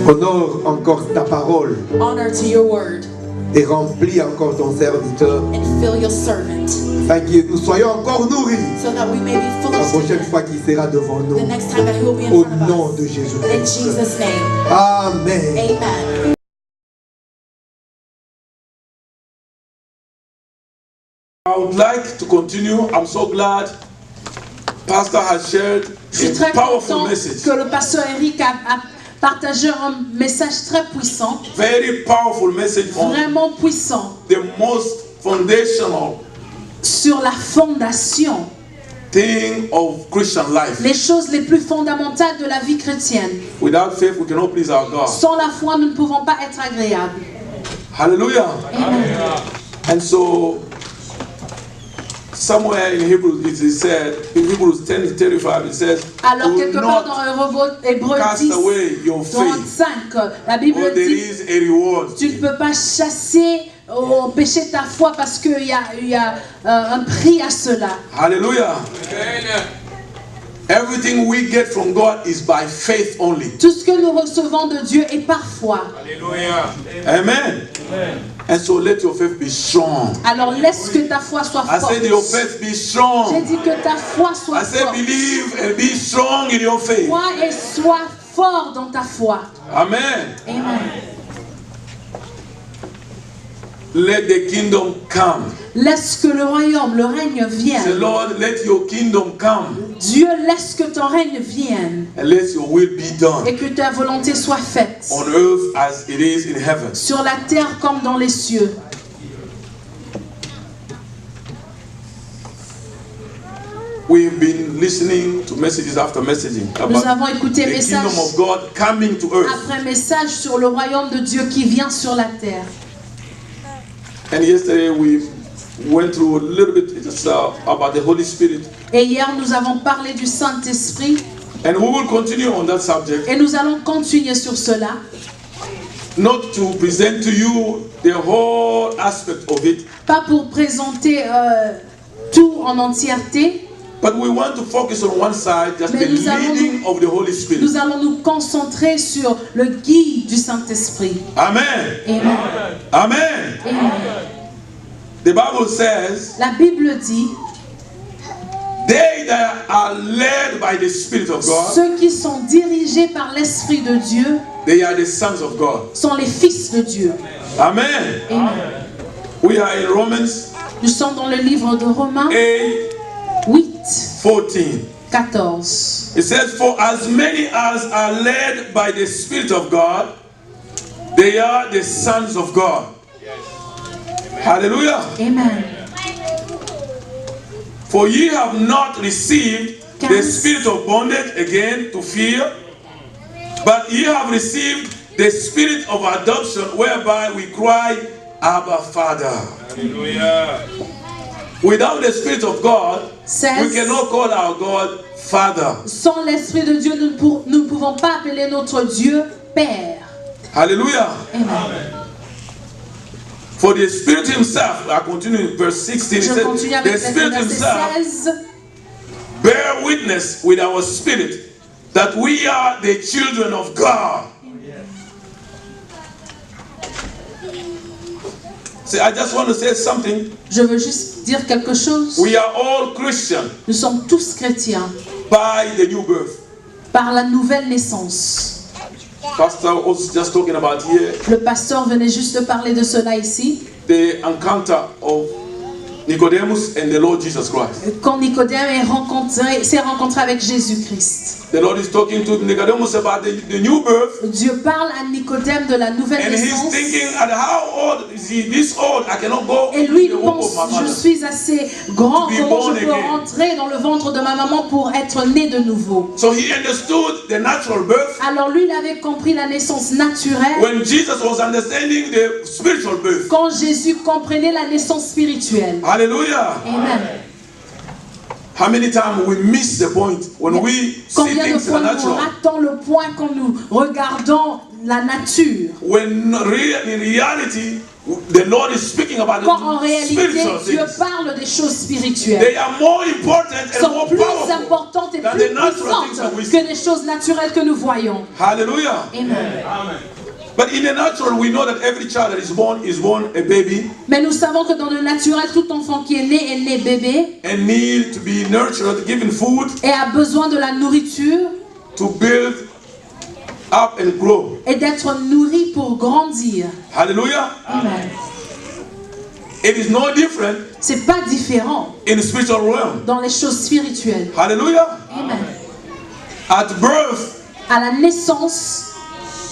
Honore encore ta parole Honor to your word et remplis encore ton serviteur. and fill your servant Afin que nous soyons encore nourris so that we may be full la of prochaine strength fois qu'il sera devant nous. the next time that he will be in Au front of nom us. de In Jésus-Christ. Jesus' name. Amen. Amen. I would like to continue. I'm so glad Pastor has shared Je suis a très powerful content message. que le pasteur Eric a partagé un message très puissant, Very powerful message on vraiment puissant, the most foundational sur la fondation, thing of Christian life. les choses les plus fondamentales de la vie chrétienne. Without faith, we cannot please our God. Sans la foi, nous ne pouvons pas être agréables. Hallelujah. And so, somewhere in Hebrews, it is said, in Hebrews 10:35, it says, Alors, "Do quelque part dans not Hébreux cast 10, away your faith, 35, la Bible for there dit, is a reward." tu ne peux pas chasser au péché ta foi parce qu'il y a un prix à cela. Hallelujah. Everything we get from God is by faith only. Tout ce que nous recevons de Dieu est par foi. Amen. And so let your faith be strong. Alors laisse que ta foi soit I forte. said your faith be J'ai strong. dit que ta foi soit I said forte. believe and be strong in your faith. Crois et sois fort dans ta foi. Amen. Amen. Let the kingdom come. Laisse que le royaume, le règne Say, vienne. Lord, let your kingdom come Dieu, laisse que ton règne vienne and let your will be done et que ta volonté soit faite. on earth as it is in heaven. Sur la terre comme dans les cieux. We've been listening to messages after messaging Nous avons about écouté the message kingdom of God coming to earth. après message sur le royaume de Dieu qui vient sur la terre. And yesterday we went through a little bit just, about the Holy Spirit. Et hier, nous avons parlé du Saint-Esprit. And we will continue on that subject. Et nous allons continuer sur cela. Not to present to you the whole aspect of it. Pas pour présenter tout en entièreté. But we want to focus on one side, just the leading of the Holy Spirit. Nous allons nous concentrer sur le guide du Saint-Esprit. Amen. Amen. Amen. Amen. The Bible says, la Bible dit, they that are led by the Spirit of God, ceux qui sont dirigés par l'Esprit de Dieu, they are the sons of God. Sont les fils de Dieu. Amen. Amen. We are in Romans. Nous sommes dans le livre de Romains 14. It says, for as many as are led by the Spirit of God, they are the sons of God. Hallelujah. Amen. For ye have not received the spirit of bondage again to fear, but ye have received the spirit of adoption, whereby we cry, Abba, Father. Hallelujah. Without the Spirit of God, we cannot call our God Father. Sans l'Esprit de Dieu, nous ne pouvons pas appeler notre Dieu Père. Hallelujah. Amen. For the Spirit Himself, I continue in verse 16. It says, the Spirit Himself bear witness with our spirit that we are the children of God. See, I just want to say something. Je veux juste dire quelque chose. We are all Christians. Nous sommes tous chrétiens. By the new birth. Par la nouvelle naissance. Pastor was just talking about here. Le pasteur venait juste de parler de cela ici. The encounter of Nicodemus and the Lord Jesus Christ. Quand Nicodème s'est rencontré avec Jésus-Christ. The Lord is talking to Nicodemus about the new birth. Dieu parle à Nicodème de la nouvelle naissance. And he's thinking, at how old is he? This old, I cannot go. Et lui pense, je suis assez grand, comment je peux rentrer dans le ventre de ma maman pour être né de nouveau. So he understood the natural birth. Alors lui, il avait compris la naissance naturelle. When Jesus was understanding the spiritual birth. Quand Jésus comprenait la naissance spirituelle. Hallelujah. Amen. How many times we miss the point when we see things in the natural? Combien de fois nous ratons le point quand nous regardons la nature? When in reality, the Lord is speaking about quand en the réalité spiritual Dieu things. parle des choses spirituelles. They are more important and more plus powerful importantes et than plus the natural things that we see. que les choses naturelles que nous voyons. Hallelujah. Amen. Amen. But in the natural, we know that every child that is born a baby. Mais nous savons que dans le naturel, tout enfant qui est né bébé. And need to be nurtured, given food. Et a besoin de la nourriture. To build up and grow. Et d'être nourri pour grandir. Hallelujah. Amen. It is no different. C'est pas différent. In the spiritual realm. Dans les choses spirituelles. Hallelujah. Amen. At birth. À la naissance.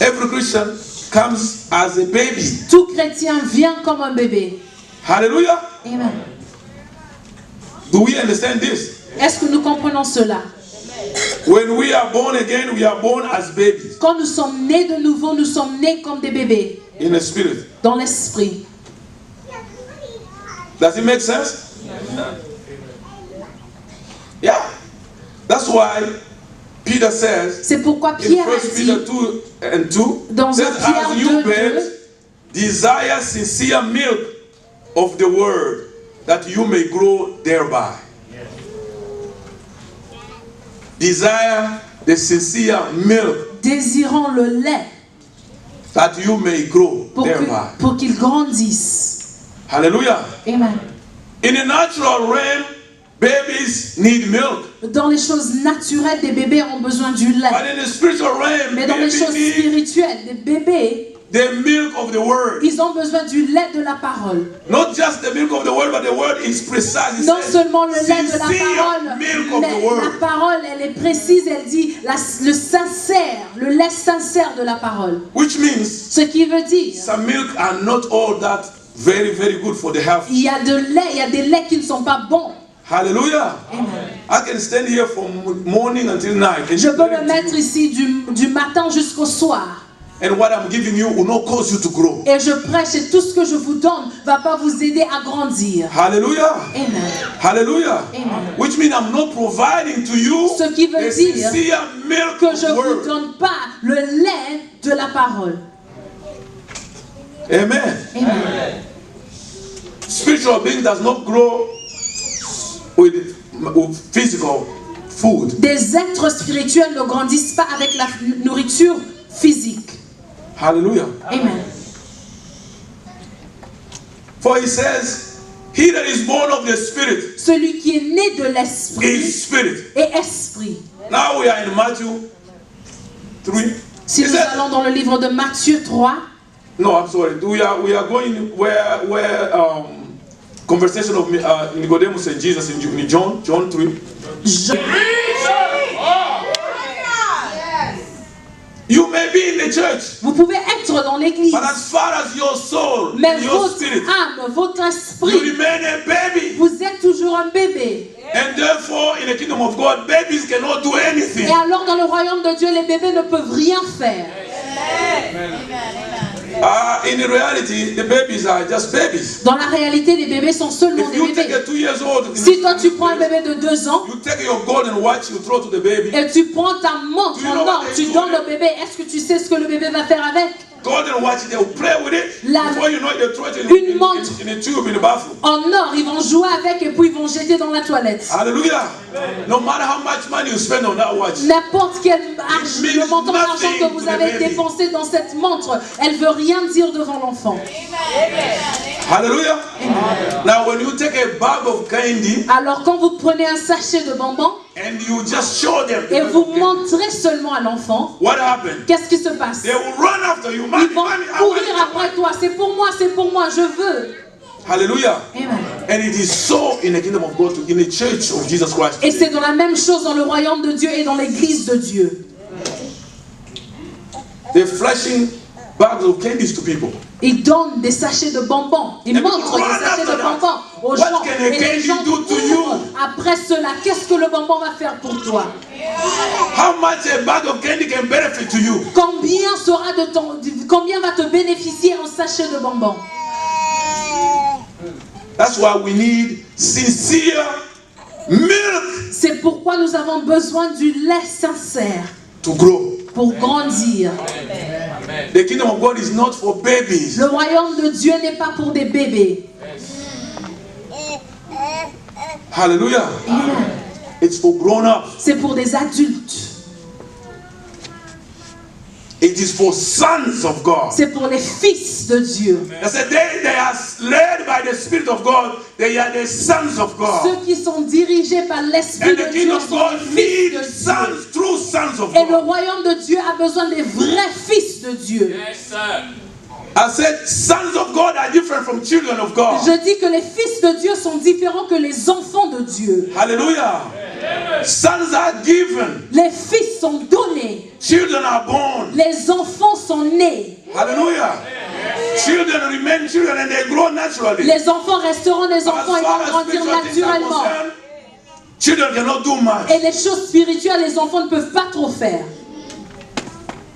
Every Christian comes as a baby. Tout chrétien vient comme un bébé. Hallelujah. Amen. Do we understand this? Est-ce que nous comprenons cela? When we are born again, we are born as babies. Quand nous sommes nés de nouveau, nous sommes nés comme des bébés. In the spirit. Dans l'esprit. Does it make sense? Yeah. That's why Peter says, c'est pourquoi Pierre in 1 Peter 2:2, dans says, as you babes, desire sincere milk of the word, that you may grow thereby. Yes. Desire the sincere milk. Désirant le lait. That you may grow thereby. Pour qu'il grandisse. Hallelujah. Amen. In the natural realm, babies need milk. Dans les choses naturelles, des bébés ont besoin du lait. But in the spiritual realm, mais dans les choses spirituelles, des bébés, the milk of the word. Ils ont besoin du lait de la parole. Not just the milk of the word, but the word is precise. Non seulement le lait de la parole, mais la parole, elle est précise, elle dit le sincère, le lait sincère de la parole. Which means, ce qui veut dire, some milk are not all that very, very good for the health. Il y a des laits qui ne sont pas bons. Hallelujah. Amen. I can stand here from morning until night. Je peux me mettre ici du matin jusqu'au soir. and what I'm giving you will not cause you to grow. Et je prêche et tout ce que je vous donne va pas vous aider à grandir. Hallelujah. Amen. Hallelujah. Amen. Which means I'm not providing to you Ce qui veut the dire sincere milk que of je vous word. donne pas le lait de la parole. Amen. Amen. Spiritual being does not grow with physical food. Des êtres spirituels ne grandissent pas avec la nourriture physique. Hallelujah. Amen. For he says, he that is born of the Spirit Celui qui est né de l'esprit is Spirit. est esprit. Now we are in Matthew 3. Si He nous said, allons dans le livre de Matthieu 3, no, I'm sorry. We are going where conversation of Nicodemus and Jesus in John 3. You may be in the church, vous pouvez être dans l'église, but as far as your soul, mais your votre spirit, âme, votre you esprit, remain a baby. vous êtes toujours un bébé. And therefore, in the kingdom of God, babies cannot do anything. Et alors dans le royaume de Dieu, les bébés ne peuvent rien faire. In reality, the babies are just babies. Dans la réalité, les bébés sont seulement If des you take bébés. a 2 years old, Si toi tu prends un bébé de 2 ans you take your golden watch, you throw to the baby. et tu prends ta montre Do you en know what or, they tu do donnes with au bébé, est-ce que tu sais ce que le bébé va faire avec? Golden watch, they will play with it. La- Before you know it, they throw it Une montre. in a tube in the bathroom. En or, ils vont jouer avec et puis ils vont jeter dans la toilette. Hallelujah. No matter how much money you spend on that watch, N'importe quel argent, means le montant d'argent nothing que to vous the avez baby. dépensé dans cette montre, elle veut rien dire devant l'enfant. hallelujah. Now, when you take a bag of candy Alors quand vous prenez un sachet de bonbons and you just show them, et vous montrez seulement à l'enfant, what happened? qu'est-ce qui se passe? They will run after you. Ils Money, vont money, I courir want it. après toi. C'est pour moi, je veux. Hallelujah. Amen. And it is so in the kingdom of God, in the church of Jesus Christ. Et c'est dans la même chose dans le royaume de Dieu et dans l'église de Dieu. They're flashing bags of candies to people. Ils donnent des sachets de bonbons. Ils And montrent run des sachets after de that. bonbons aux What gens. can a Et les candy gens do to courent you? après cela. Qu'est-ce que le bonbon va faire pour toi? How much a bag of candy can benefit to you? Combien va te bénéficier un sachet de bonbons? That's why we need sincere milk C'est pourquoi nous avons besoin du lait sincère to grow. pour grandir. The kingdom of God is not for babies. Le royaume de Dieu n'est pas pour des bébés. Hallelujah. It's for grown-ups. C'est pour des adultes. It is for sons of God. C'est pour les fils de Dieu. That's a day they are led by the Spirit of God. They are the sons of God. Ceux qui sont dirigés par l'Esprit And de the Dieu kingdom of sont God les fils de needs Dieu. sons, true sons of Et le God. royaume de Dieu a besoin des vrais fils de Dieu. I said sons of God are different from children of God. Je dis que les fils de Dieu sont différents que les enfants de Dieu. Hallelujah. Sons are given. Les fils sont donnés. Children are born. Les enfants sont nés. Hallelujah. Children remain children and they grow naturally. Les enfants resteront des enfants et vont grandir spiritual things are naturellement. concerned, children cannot do much. Et les choses spirituelles, les enfants ne peuvent pas trop faire.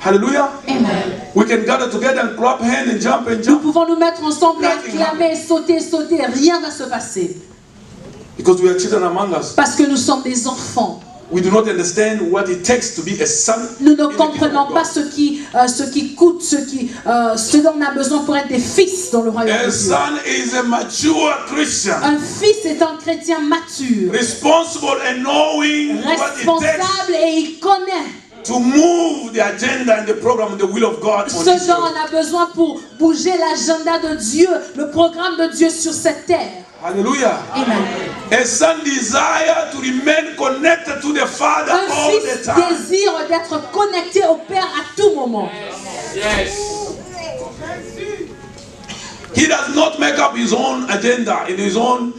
Hallelujah. Amen. We can gather together and clap hands and jump and Nous jump pouvons nous mettre ensemble et acclamer, sauter, rien ne va se passer. because we are children among us. Parce que nous sommes des enfants. We do not understand what it takes to be a son. Nous ne in the kingdom comprenons of pas God. ce qui coûte, ce dont on a besoin pour être des fils dans le royaume A de Dieu. son is a mature Christian, Un fils est un chrétien mature, responsible and knowing what it takes responsable et il connaît to move the agenda and the program and the will of God on ce this dont earth. on a besoin pour bouger l'agenda de Dieu, le programme de Dieu sur cette terre. Hallelujah. Amen. A son desire to remain connected to the Father Un all the fils time. désire d'être connecté au Père à tout moment. He does not make up his own agenda in his own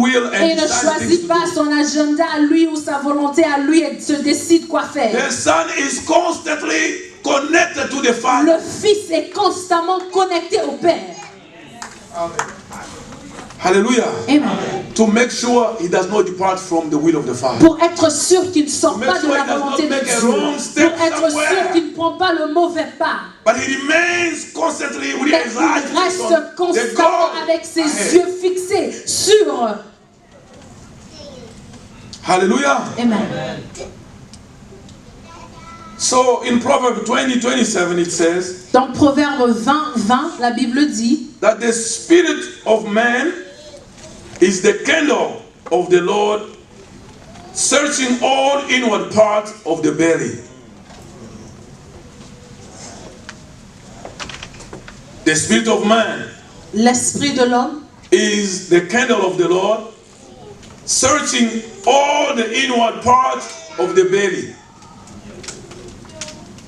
will Et and il ne decide things choisit to pas do. son agenda à lui ou sa volonté à lui et se décide quoi faire. The son is constantly connected to the Father. Le fils est constamment connecté au Père. Hallelujah. Amen. To make sure he does not depart from the will of the Father. Pour être sûr qu'il ne sort pas de la volonté de Dieu. Pour être sûr qu'il ne prend pas le mauvais pas. But he remains constantly with Mais his il eyes reste constamment avec ses yeux fixés sur. Hallelujah. Amen. So in Proverbs 20:27 it says, dans Proverbe 20, la Bible dit that the spirit of man is the candle of the Lord, searching all inward parts of the belly. The spirit of man, l'esprit de l'homme, is the candle of the Lord, searching all the inward parts of the belly.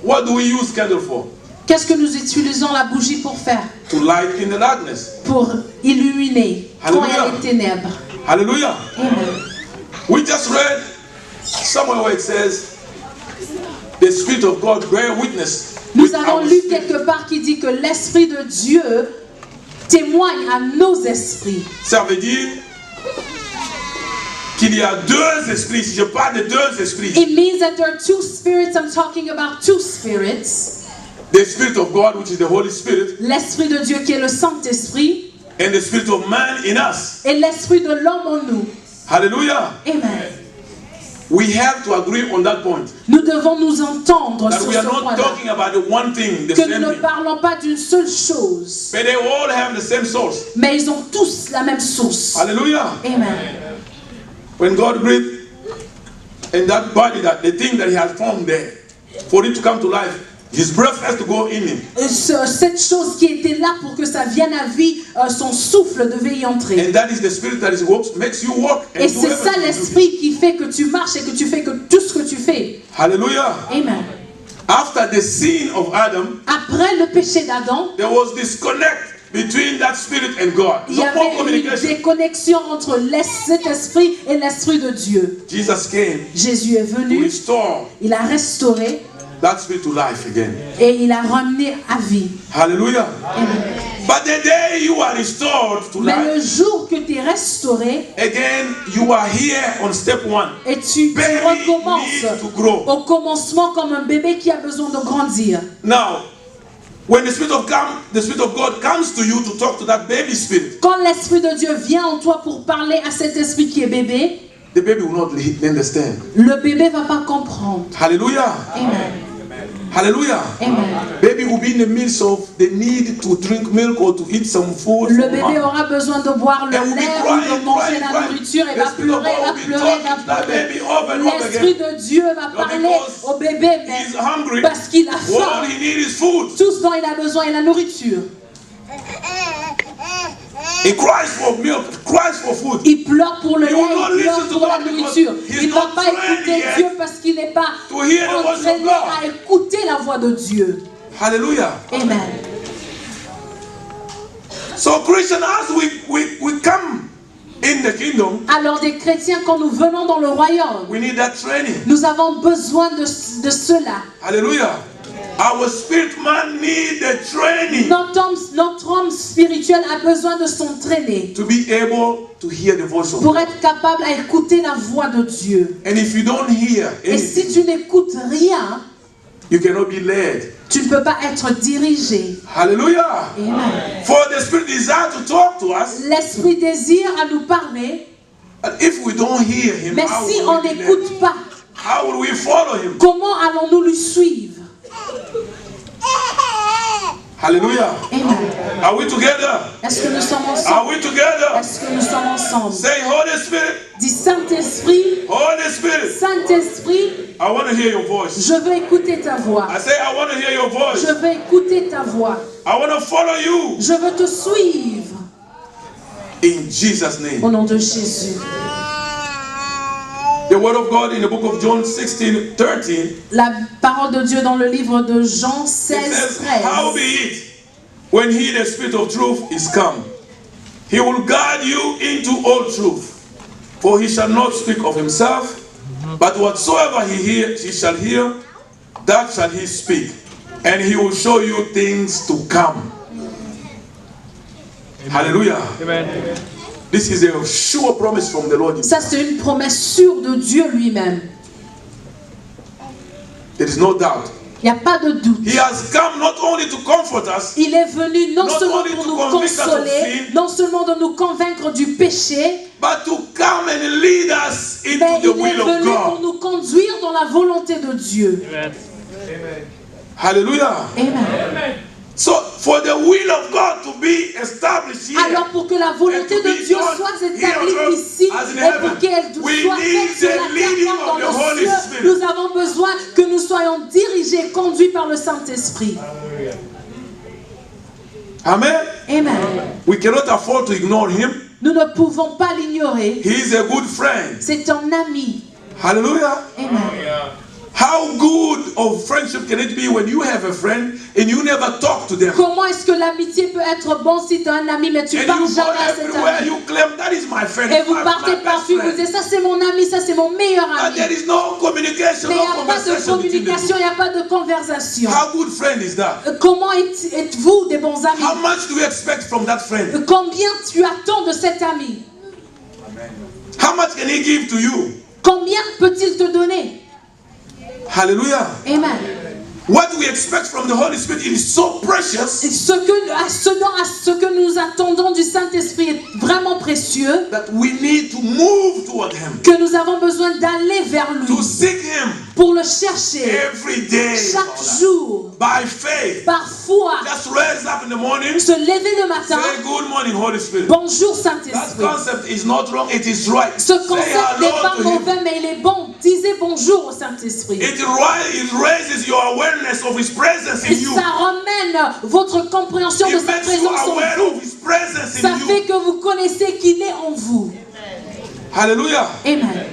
What do we use candle for? Qu'est-ce que nous utilisons la bougie pour faire? To light in the darkness. Pour illuminer quand il y a les ténèbres. Hallelujah. Amen. We just read somewhere where it says, the Spirit of God bear witness. Nous avons lu quelque part qui dit que l'Esprit de Dieu témoigne à nos esprits. Ça veut dire qu'il y a deux esprits. Si je parle de deux esprits. It means that there are two spirits. I'm talking about two spirits. The Spirit of God, which is the Holy Spirit. L'Esprit de Dieu qui est le Saint-Esprit. And the Spirit of man in us. Et l'Esprit de l'homme en nous. Hallelujah. Amen. We have to agree on that point. Nous devons nous entendre That sur we ce are not point-là. talking about the one thing, the Que same nous ne thing. parlons pas d'une seule chose. But they all have the same source. Mais ils ont tous la même source. Hallelujah. Amen. When God breathed in that body, that the thing that He has formed there, for it to come to life, His breath has to go in him. Cette chose qui était là pour que ça vienne à vie, son souffle devait y entrer. And that is the spirit that is walks, makes you walk. And et c'est ça l'esprit qui fait que tu marches et que tu fais que tout ce que tu fais. Hallelujah. Amen. After the sin of Adam, après le péché d'Adam, there was disconnect between that spirit and God. Il y avait une déconnexion entre cet esprit et l'esprit de Dieu. Jesus came. Jésus est venu. To restore. Il a restauré. That spirit to life again. Et il a ramené à vie. Hallelujah. Amen. But the day you are restored to Mais life, le jour que tu es restauré, again you are here on step one. Et tu recommences au commencement comme un bébé qui a besoin de grandir. Now, when the Spirit of God comes to you to talk to that baby spirit, quand l'Esprit de Dieu vient en toi pour parler à cet esprit qui est bébé, the baby will not understand. Le bébé va pas comprendre. Hallelujah. Amen. Hallelujah. Amen. Baby will be in the midst of the need to drink milk or to eat some food. Le bébé aura besoin de boire le lait ou de manger la nourriture et va pleurer, va pleurer. L'Esprit de Dieu va parler au bébé mais parce qu'il a faim. Tout ce dont il a besoin est la nourriture. He cries for milk, cries for food. Il pleure pour le lait, il pleure pour la nourriture. Il ne va pas écouter Dieu parce qu'il n'est pas entraîné à écouter la voix de Dieu. Hallelujah. Amen. So Christians, as we come in the kingdom, alors des chrétiens, quand nous venons dans le royaume, we need that training. Nous avons besoin de cela. Hallelujah. Our spirit man need the training. Notre homme spirituel a besoin de s'entraîner. To be able to hear the voice of God. Pour être capable à écouter la voix de Dieu. And if you don't hear anything, et si tu n'écoutes rien, you cannot be led. Tu ne peux pas être dirigé. Hallelujah. Amen. For the Spirit desire to talk to us. L'Esprit désire à nous parler. And if we don't hear him, mais si on n'écoute pas, how will we follow him? Comment allons-nous lui suivre? Hallelujah. Amen. Are we together? Est-ce que nous sommes ensemble? Are we together? Est-ce que nous sommes ensemble? Say, Holy Spirit. Dis Saint-Esprit. Holy Spirit. Saint-Esprit. I want to hear your voice. Je veux écouter ta voix. I say, I want to hear your voice. Je veux écouter ta voix. I want to follow you. Je veux te suivre. In Jesus' name. Au nom de Jésus. The word of God in the book of John 16:13. La parole de Dieu dans le livre de Jean 16:13. Howbeit, when he, the Spirit of truth, is come, he will guide you into all truth. For he shall not speak of himself, but whatsoever he shall hear, that shall he speak, and he will show you things to come. Amen. Hallelujah. Amen. This is a sure promise from the Lord. Ça, c'est une promesse sûre de Dieu lui-même. There is no doubt. Il n'y a pas de doute. He has come not only to comfort us, Il est venu non not seulement only pour to nous convict us of consoler, sin, non seulement de nous convaincre du péché, but to come and lead us mais into the il est will of venu pour God. nous conduire dans la volonté de Dieu. Hallelujah. Amen. So, for the will of God to be established here, Alors pour que la volonté and to de be Dieu done soit here établie on earth ici as in et heaven, pour qu'elle we soit need faite sur the la terre leading comme dans of the Holy le cieux, Spirit. nous avons besoin que nous soyons dirigés, conduits par le Saint-Esprit. Amen. Amen. We cannot afford to ignore him. Nous ne pouvons pas l'ignorer. He is a good friend. C'est un ami. Hallelujah. Amen. How good of friendship can it be when you have a friend and you never talk to them? Comment est-ce que l'amitié peut être bonne si tu as un ami mais tu ne And parles you go jamais à cet everywhere, ami? you claim that is my friend. Et vous my partez best partout, vous friend. dites ça c'est mon ami, ça c'est mon meilleur But ami. there is no communication, Mais il n'y no a pas de conversation between the communication, two. il n'y a pas de conversation. How good friend is that? Comment êtes-vous des bons amis? How much do you expect from that friend? Combien tu attends de cet ami? How much can he give to you? Combien peut-il te donner? Hallelujah. Amen. What we expect from the Holy Spirit is so precious Ce que nous attendons du Saint-Esprit est vraiment précieux, that we need to move toward him, que nous avons besoin d'aller vers lui, to seek him pour le chercher every day, chaque jour, by faith. par foi, Just raise up in the morning, se lever le matin. say good morning, Holy Spirit. Bonjour That Saint-Esprit. concept is not wrong, it is right. Ce Say concept n'est hello pas to him. mauvais, mais il est bon. Disez bonjour au Saint-Esprit. It raises your awareness of his presence Et in you. ça ramène votre compréhension de It sa makes you présence en aware vous. of his presence Ça in fait you. que vous connaissez qu'il est en vous. Hallelujah. Amen.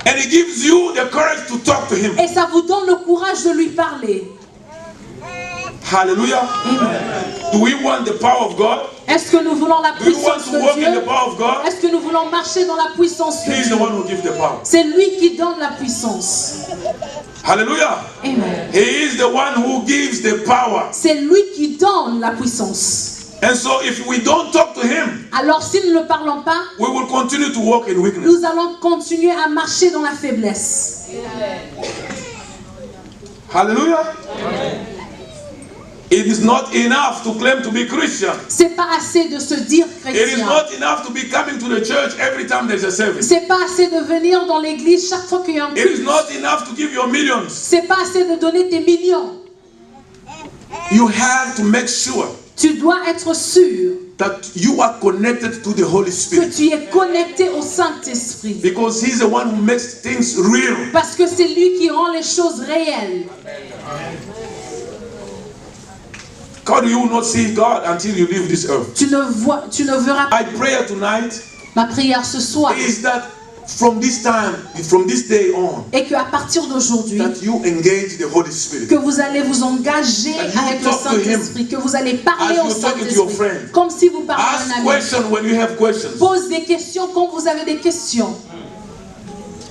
And it gives you the courage to talk to him. Et ça vous donne le courage de lui parler. Hallelujah. Do we want the power of God? Est-ce que nous voulons la Do we want puissance to walk de in the Dieu? power of God? Est-ce que nous voulons marcher dans la puissance de He is Dieu? the one who gives the power. C'est lui qui donne la puissance. Hallelujah. Amen. He is the one who gives the power. C'est lui qui donne la puissance. And so if we don't talk to him, Alors si nous ne parlons pas, we will continue to walk in weakness. nous allons continuer à marcher dans la faiblesse. Hallelujah. It is not enough to claim to be Christian. C'est pas assez de se dire It is chrétien. not enough to be coming to the church every time there's a service. C'est pas assez de venir dans l'église chaque fois qu'il y a un It is culte. not enough to give your millions. C'est pas assez de donner tes millions. You have to make sure Tu dois être sûr that you are connected to the Holy que Spirit, tu es connecté au Saint-Esprit. because He's the one who makes things real. Parce que c'est lui qui rend les choses réelles. How do you not see God until you leave this earth? Tu ne verras pas. My prayer tonight Ma prière ce soir is that from this time, from this day on, est qu'à partir d'aujourd'hui, that you engage the Holy Spirit. que vous allez vous engager That you avec le talk to him Saint-Esprit, que vous allez parler as au you're talking to your Saint-Esprit, friend. comme si vous parliez à Ask un ami. questions when you have questions. Pose des questions quand vous avez des questions.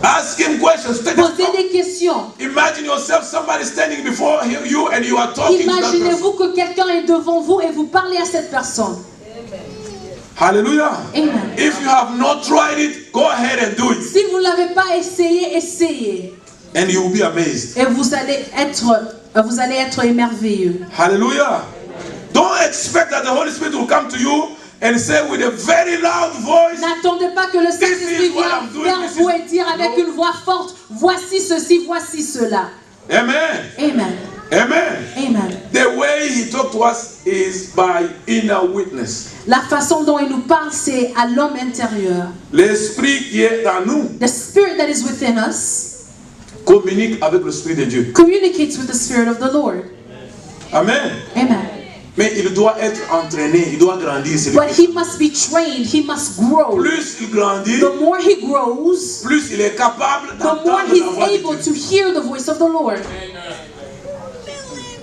Ask him questions. Posez des questions. Imagine yourself, somebody standing before you and you are talking to that person. Imaginez-vous que quelqu'un est devant vous et vous parlez à cette personne. Hallelujah. Amen. If you have not tried it, go ahead and do it. Si vous ne l'avez pas essayé, essayez. And you will be amazed. Et vous allez être émerveilleux. Hallelujah. Don't expect that the Holy Spirit will come to you and say with a very loud voice, N'attendez pas que le Saint-Esprit is what vienne I'm doing, vers this vous is- et dire avec une voix forte, voici ceci, voici cela. Amen. Amen. Amen. Amen. The way he talked to us is by inner witness. La façon dont il nous parle, c'est à l'homme intérieur. L'esprit qui est en nous The spirit that is within us communique avec l'esprit de Dieu. communicates with the Spirit of the Lord. Amen. Amen. Mais il doit être entraîné, il doit grandir. But he must be trained, he must grow. Plus il grandit, The more he grows, plus il est capable the more d'entendre he's la voix de able Dieu. to hear the voice of the Lord.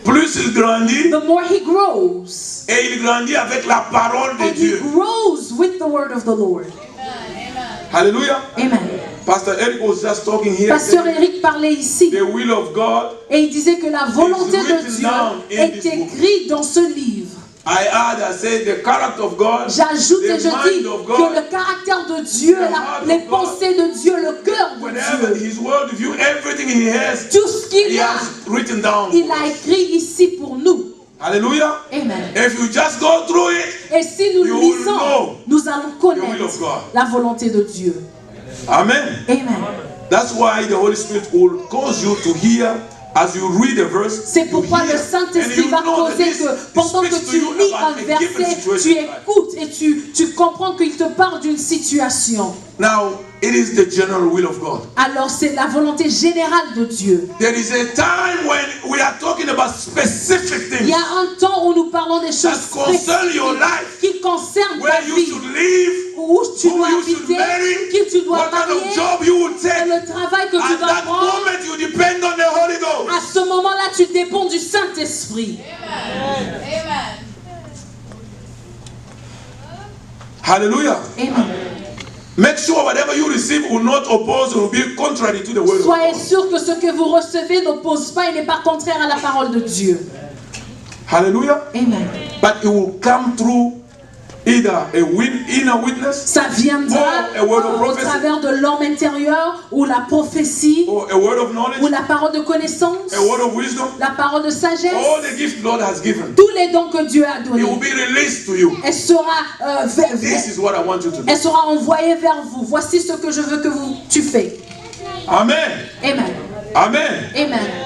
Plus il grandit, The more he grows, et il grandit avec la parole de and he Dieu. grows with the word of the Lord. Hallelujah. Amen. Pastor Eric was just talking here. Pasteur saying, Eric parlait ici the will of God et il disait que la volonté de written Dieu down in est this book. écrite dans ce livre. J'ajoute et je dis que le caractère de Dieu, les pensées de Dieu, le cœur de Dieu, tout ce qu'il a, il a écrit ici pour nous. Hallelujah. Amen. If you just go through it, et si nous lisons, nous allons connaître la volonté de Dieu. Amen. Amen. That's why the Holy Spirit will cause you to hear as you read the verse. C'est pourquoi le Saint-Esprit va causer que pendant que tu lis un verset, tu écoutes et tu comprends qu'il te parle d'une situation. Now, it is the general will of God. Alors c'est la volonté générale de Dieu. There is a time when we are talking about specific things. Il y a un temps où nous parlons des choses spécifiques qui concernent ta vie. Où tu dois habiter, qui tu dois marier, et le travail que tu dois prendre. À ce moment-là, tu dépends du Saint-Esprit. Amen. Hallelujah. Amen. Make sure whatever you receive will not oppose or be contrary to the word of God. Soyez sûr que ce que vous recevez n'oppose pas et n'est pas contraire à la parole de Dieu. Hallelujah. Amen. But it will come through either a inner witness, ça viendra au travers de l'homme intérieur ou la prophétie ou la parole de connaissance, la parole de sagesse. All the gifts God has given, tous les dons que Dieu a donnés, it will be released to you. Elle sera, This is what I want you to do. Elle sera envoyée vers vous. Voici ce que je veux que tu fais. Amen. Amen. Amen. Amen.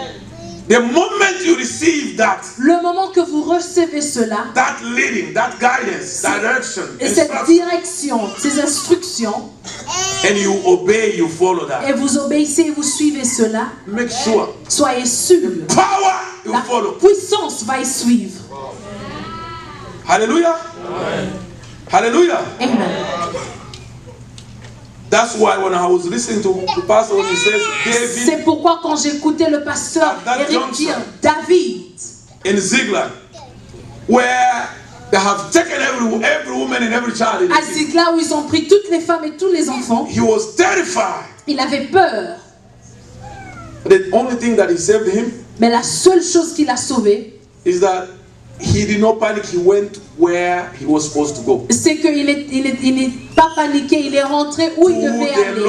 The moment you receive that, le moment que vous recevez cela, that leading, that guidance, direction, et cette direction, ces instructions, and you obey, you follow that. Et vous obéissez et vous suivez cela, make sure, soyez sûr, the power you follow. Puissance va y suivre. Hallelujah. Amen. Hallelujah. Amen. That's why when I was listening to the pastor, he says, David. C'est pourquoi quand j'écoutais le pasteur Eric dire David in Ziklag, where they have taken every woman and every child. À Ziklag où ils ont pris toutes les femmes et tous les enfants. He was terrified. Il avait peur. The only thing that he saved him. Mais la seule chose qui l'a sauvé. Is that he did not panic. He went where he was supposed to go. C'est qu'il n'est pas paniqué. Il est rentré où il devait aller.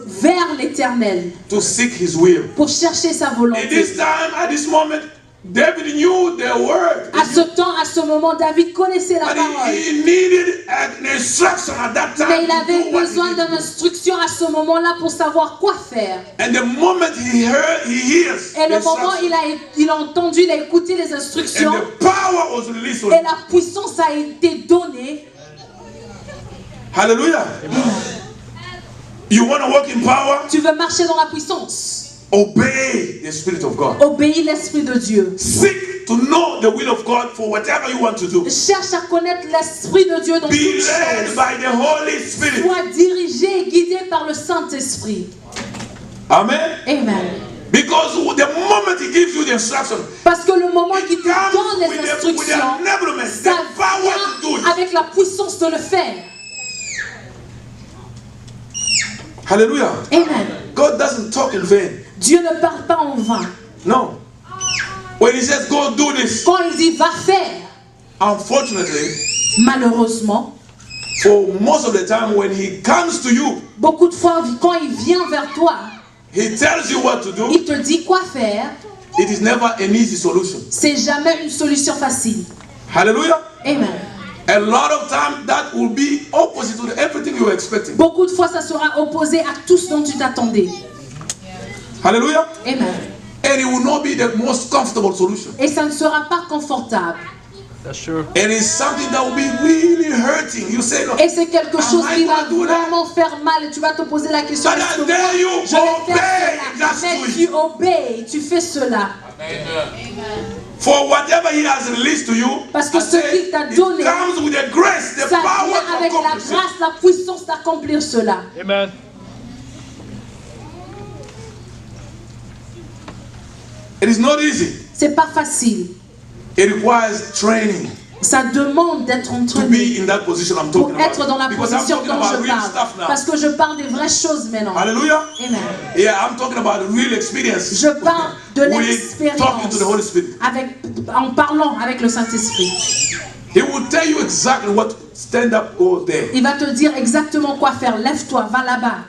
Vers l'Éternel. To seek his will. Pour chercher sa volonté. At this time, at this moment, David knew the word. À ce temps, à ce moment, David connaissait la parole. He needed an instruction at that time. Mais il avait besoin d'une instruction à ce moment-là pour savoir quoi faire. And the moment he hears. Et le moment il a entendu, il a écouté les instructions. And the power was released. Et la puissance a été donnée. Hallelujah. You want to walk in power? Tu veux marcher dans la puissance? Obey the Spirit of God. Obéis l'Esprit de Dieu. Seek to know the will of God for whatever you want to do. Cherche à connaître l'Esprit de Dieu dans toutes choses. Be led by the Holy Spirit. Sois dirigé et guidé par le Saint-Esprit. Amen. Amen. Because the moment he gives you the instruction, parce que le moment qu'il te donne les instructions, ça vient avec la puissance de le faire. Hallelujah. Amen. God doesn't talk in vain. Dieu ne parle pas en vain. No. When he says go do this, quand il dit va faire, unfortunately, malheureusement, for most of the time when he comes to you, beaucoup de fois quand il vient vers toi, he tells you what to do. Il te dit quoi faire. It is never an easy solution. C'est jamais une solution facile. Hallelujah. Amen. A lot of time that will be opposite to everything you were expecting. Beaucoup de fois ça sera opposé à tout ce dont tu t'attendais. Hallelujah. Amen. And it will not be the most comfortable solution. Et ça ne sera pas confortable. That's true. And it's something that will be really hurting. You say, no, et c'est quelque chose qui va vraiment faire mal et tu vas te poser la question. But I dare you obey. Mais tu obéis, tu fais cela. Amen. For whatever he has released to you, parce que ce qu'il t'a donné, comes with the grace, the ça power vient avec la grâce, la puissance d'accomplir cela. Amen. It is not easy. C'est pas facile. It requires training. Ça demande d'être entraîné pour être dans la position dont je parle. Parce que je parle des vraies choses maintenant. Hallelujah. Amen. Yeah, I'm talking about real experience. Je parle de l'expérience talking to the Holy Spirit. en parlant avec le Saint-Esprit. He will tell you exactly what stand up, go there. Il va te dire exactement quoi faire. Lève-toi, va là-bas.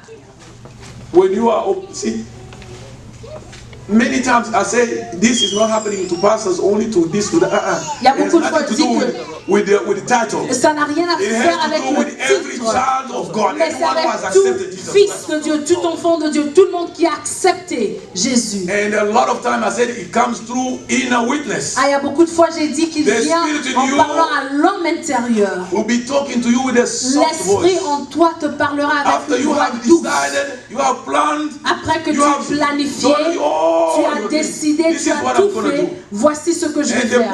When you are see, many times I say this is not happening to pastors, only to this, to that. Il y a beaucoup de fois dit with the title. Ça n'a rien à faire avec le titre. Mais c'est avec tout fils de Dieu, tout enfant de Dieu, tout le monde qui a accepté Jésus. And a lot of time I said it comes through inner witness. Il y a beaucoup de fois j'ai dit qu'il vient en parlant à l'homme intérieur. Will be talking to you with a soft voice. L'esprit en toi te parlera avec une voix douce. Après que tu as planifié, tu as décidé, tu as tout fait, voici ce que je vais faire.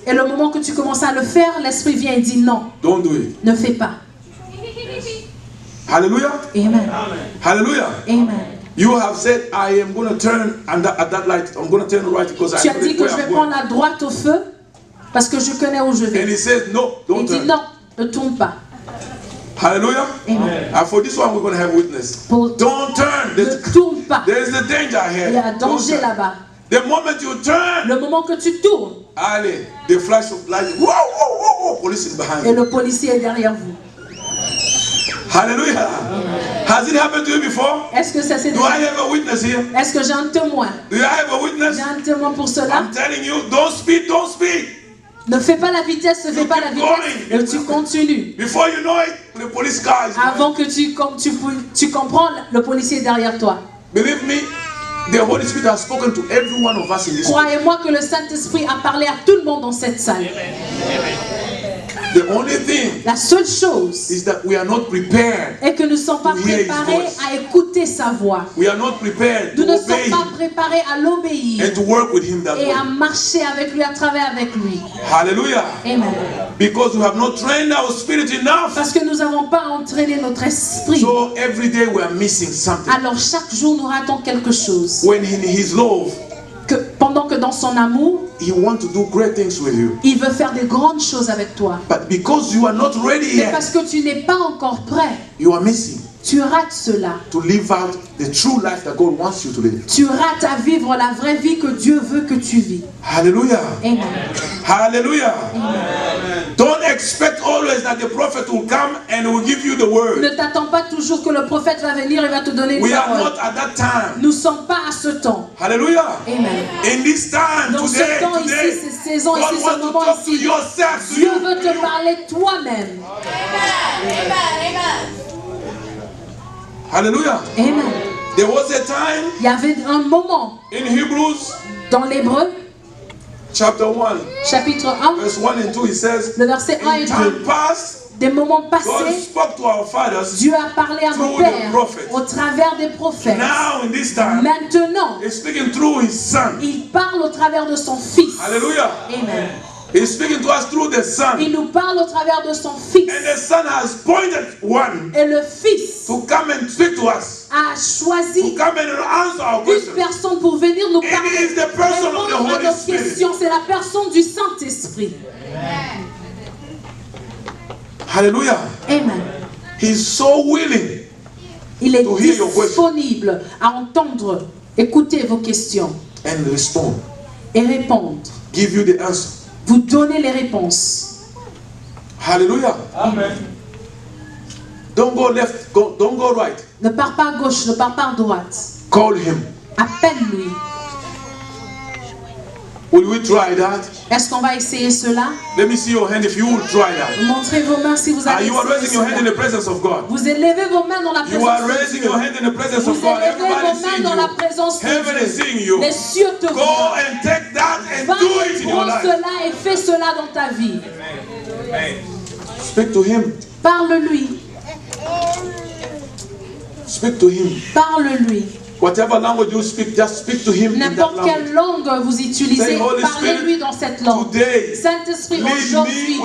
Et le moment que tu commences à le faire, l'esprit vient et dit non. Don't do it. Ne fais pas. Hallelujah. Amen. Hallelujah. Amen. You have said, I am going to turn at that light. I'm going to turn right because tu as dit que je vais prendre la droite au feu parce que je connais où je vais. And he says, no, don't turn. Il dit non, ne tourne pas. Hallelujah. Amen. And for this one, we're going to have witness. Don't turn. Ne tourne pas. There is a danger here. Il y a un danger là-bas. The moment you turn, le moment que tu tournes, allez, the flash of light, whoa, whoa, whoa, whoa, police is behind et le policier est derrière vous. Hallelujah. Has it happened to you before? Est-ce que ça s'est Do I have a witness here? Est-ce que j'ai un témoin? Do I have a witness? J'ai un témoin pour cela. I'm telling you, don't speed, don't speed. Ne fais pas la vitesse, ne fais pas la vitesse, et tu continues. Before you know it, the police car is avant que tu comprends, le policier est derrière toi. Believe me, the Holy Spirit has spoken to every one of us in this. Croyez-moi que le Saint-Esprit a parlé à tout le monde dans cette salle. The only thing la seule chose is that we are not prepared est que nous ne sommes pas préparés à écouter sa voix. We are not prepared nous to ne obey sommes pas préparés à l'obéir and to work with him that et way. à marcher avec lui, à travailler avec lui. Hallelujah. Amen. Because we have not trained our spirit enough. Parce que nous n'avons pas entraîné notre esprit. So every day we are missing something. Alors chaque jour nous ratons quelque chose. When in his love, pendant que dans son amour, he wants to do great things with you. Il veut faire des grandes choses avec toi. But because you are not ready yet, mais parce que tu n'es pas encore prêt, you are missing. Tu rates cela. To live out the true life that God wants you to live. Tu rates à vivre la vraie vie que Dieu veut que tu vis. Hallelujah. Amen. Hallelujah. Amen. Don't expect always that the prophet will come and will give you the word. Ne t'attends pas toujours que le prophète va venir et va te donner une parole. We are not at that time. Nous ne sommes pas à ce temps. Hallelujah. Amen. In this time, dans today, ce temps ici, ces saisons ici, ce moment ici, Dieu veut te parler toi-même. Amen. Amen. Hallelujah. Amen. There was a time. Il y avait un moment. In Hebrews. Dans l'Hébreu. Chapter 1. Chapitre 1. Verse 1 and 2, it says. Le verset 1 et 2. Des moments passés, Dieu a parlé à nos pères au travers des prophètes. Maintenant, il parle au travers de son Fils. Alléluia. Amen. He's speaking to us through the Son. Il nous parle au travers de son Fils. And the Son has pointed one et le Fils to come and speak to us. A choisi to come and answer our questions. Une personne pour venir nous parler. It is the person of the Holy Spirit. C'est la personne du Saint-Esprit. Hallelujah. Amen. He's so willing. Il est disponible à entendre, écouter vos questions. And respond. Et répondre. Give you the answer. Vous donnez les réponses. Hallelujah. Amen. Don't go left, don't go right. Ne pars pas à gauche, ne pars pas à droite. Call him. Appelle-lui. Will we try that? Est-ce qu'on va essayer cela? Let me see your hand if you will try that. Montrez vos mains si vous allez you are raising your hand in the presence of God. Vous élevez vos mains dans la présence you are raising your hand in the presence of God. Everybody is seeing you. Heaven is seeing you. Les cieux te voient. Go and take that and do it in your life. Prends cela et fais cela dans ta vie. Amen. Speak to him. Parle-lui. Speak to him. Parle-lui. Whatever language you speak, just speak to him. N'importe quelle langue vous utilisez, parlez-lui dans cette langue. Saint-Esprit, aujourd'hui,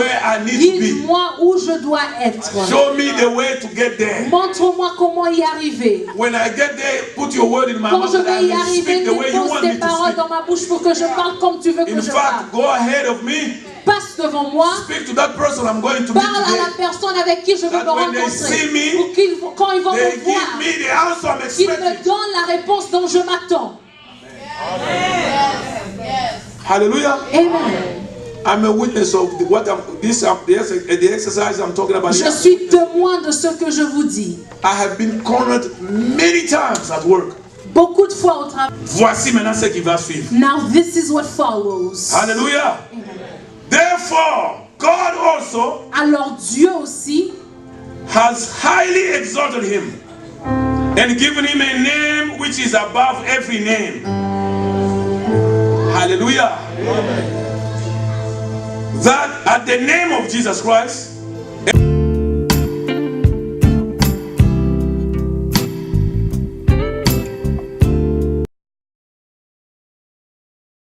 guide-moi où je dois être. Show me the way to get there. Montre-moi comment y arriver. When I get there, put your word in my Quand mouth je that I vais y may arriver, speak the way you dépose want tes me to paroles speak. dans ma bouche pour que je parle comme tu veux que In je parle. fact, go ahead of me. Passe devant moi. Speak to that person I'm going to meet Parle à la today. personne avec qui je veux That me when they rencontrer. see me, Pour qu'ils, quand ils vont They me give voir, me the answer I'm qu'ils me expecting. donnent la réponse dont je m'attends. Hallelujah. Amen. I'm a witness of the exercise I'm talking about. Je suis témoin de ce que je vous dis. I have been cornered many times at work. Beaucoup de fois au travail. Voici maintenant ce qui va suivre. Now this is what follows. Hallelujah. Therefore, God also Alors Dieu aussi has highly exalted him and given him a name which is above every name. Hallelujah. That at the name of Jesus Christ,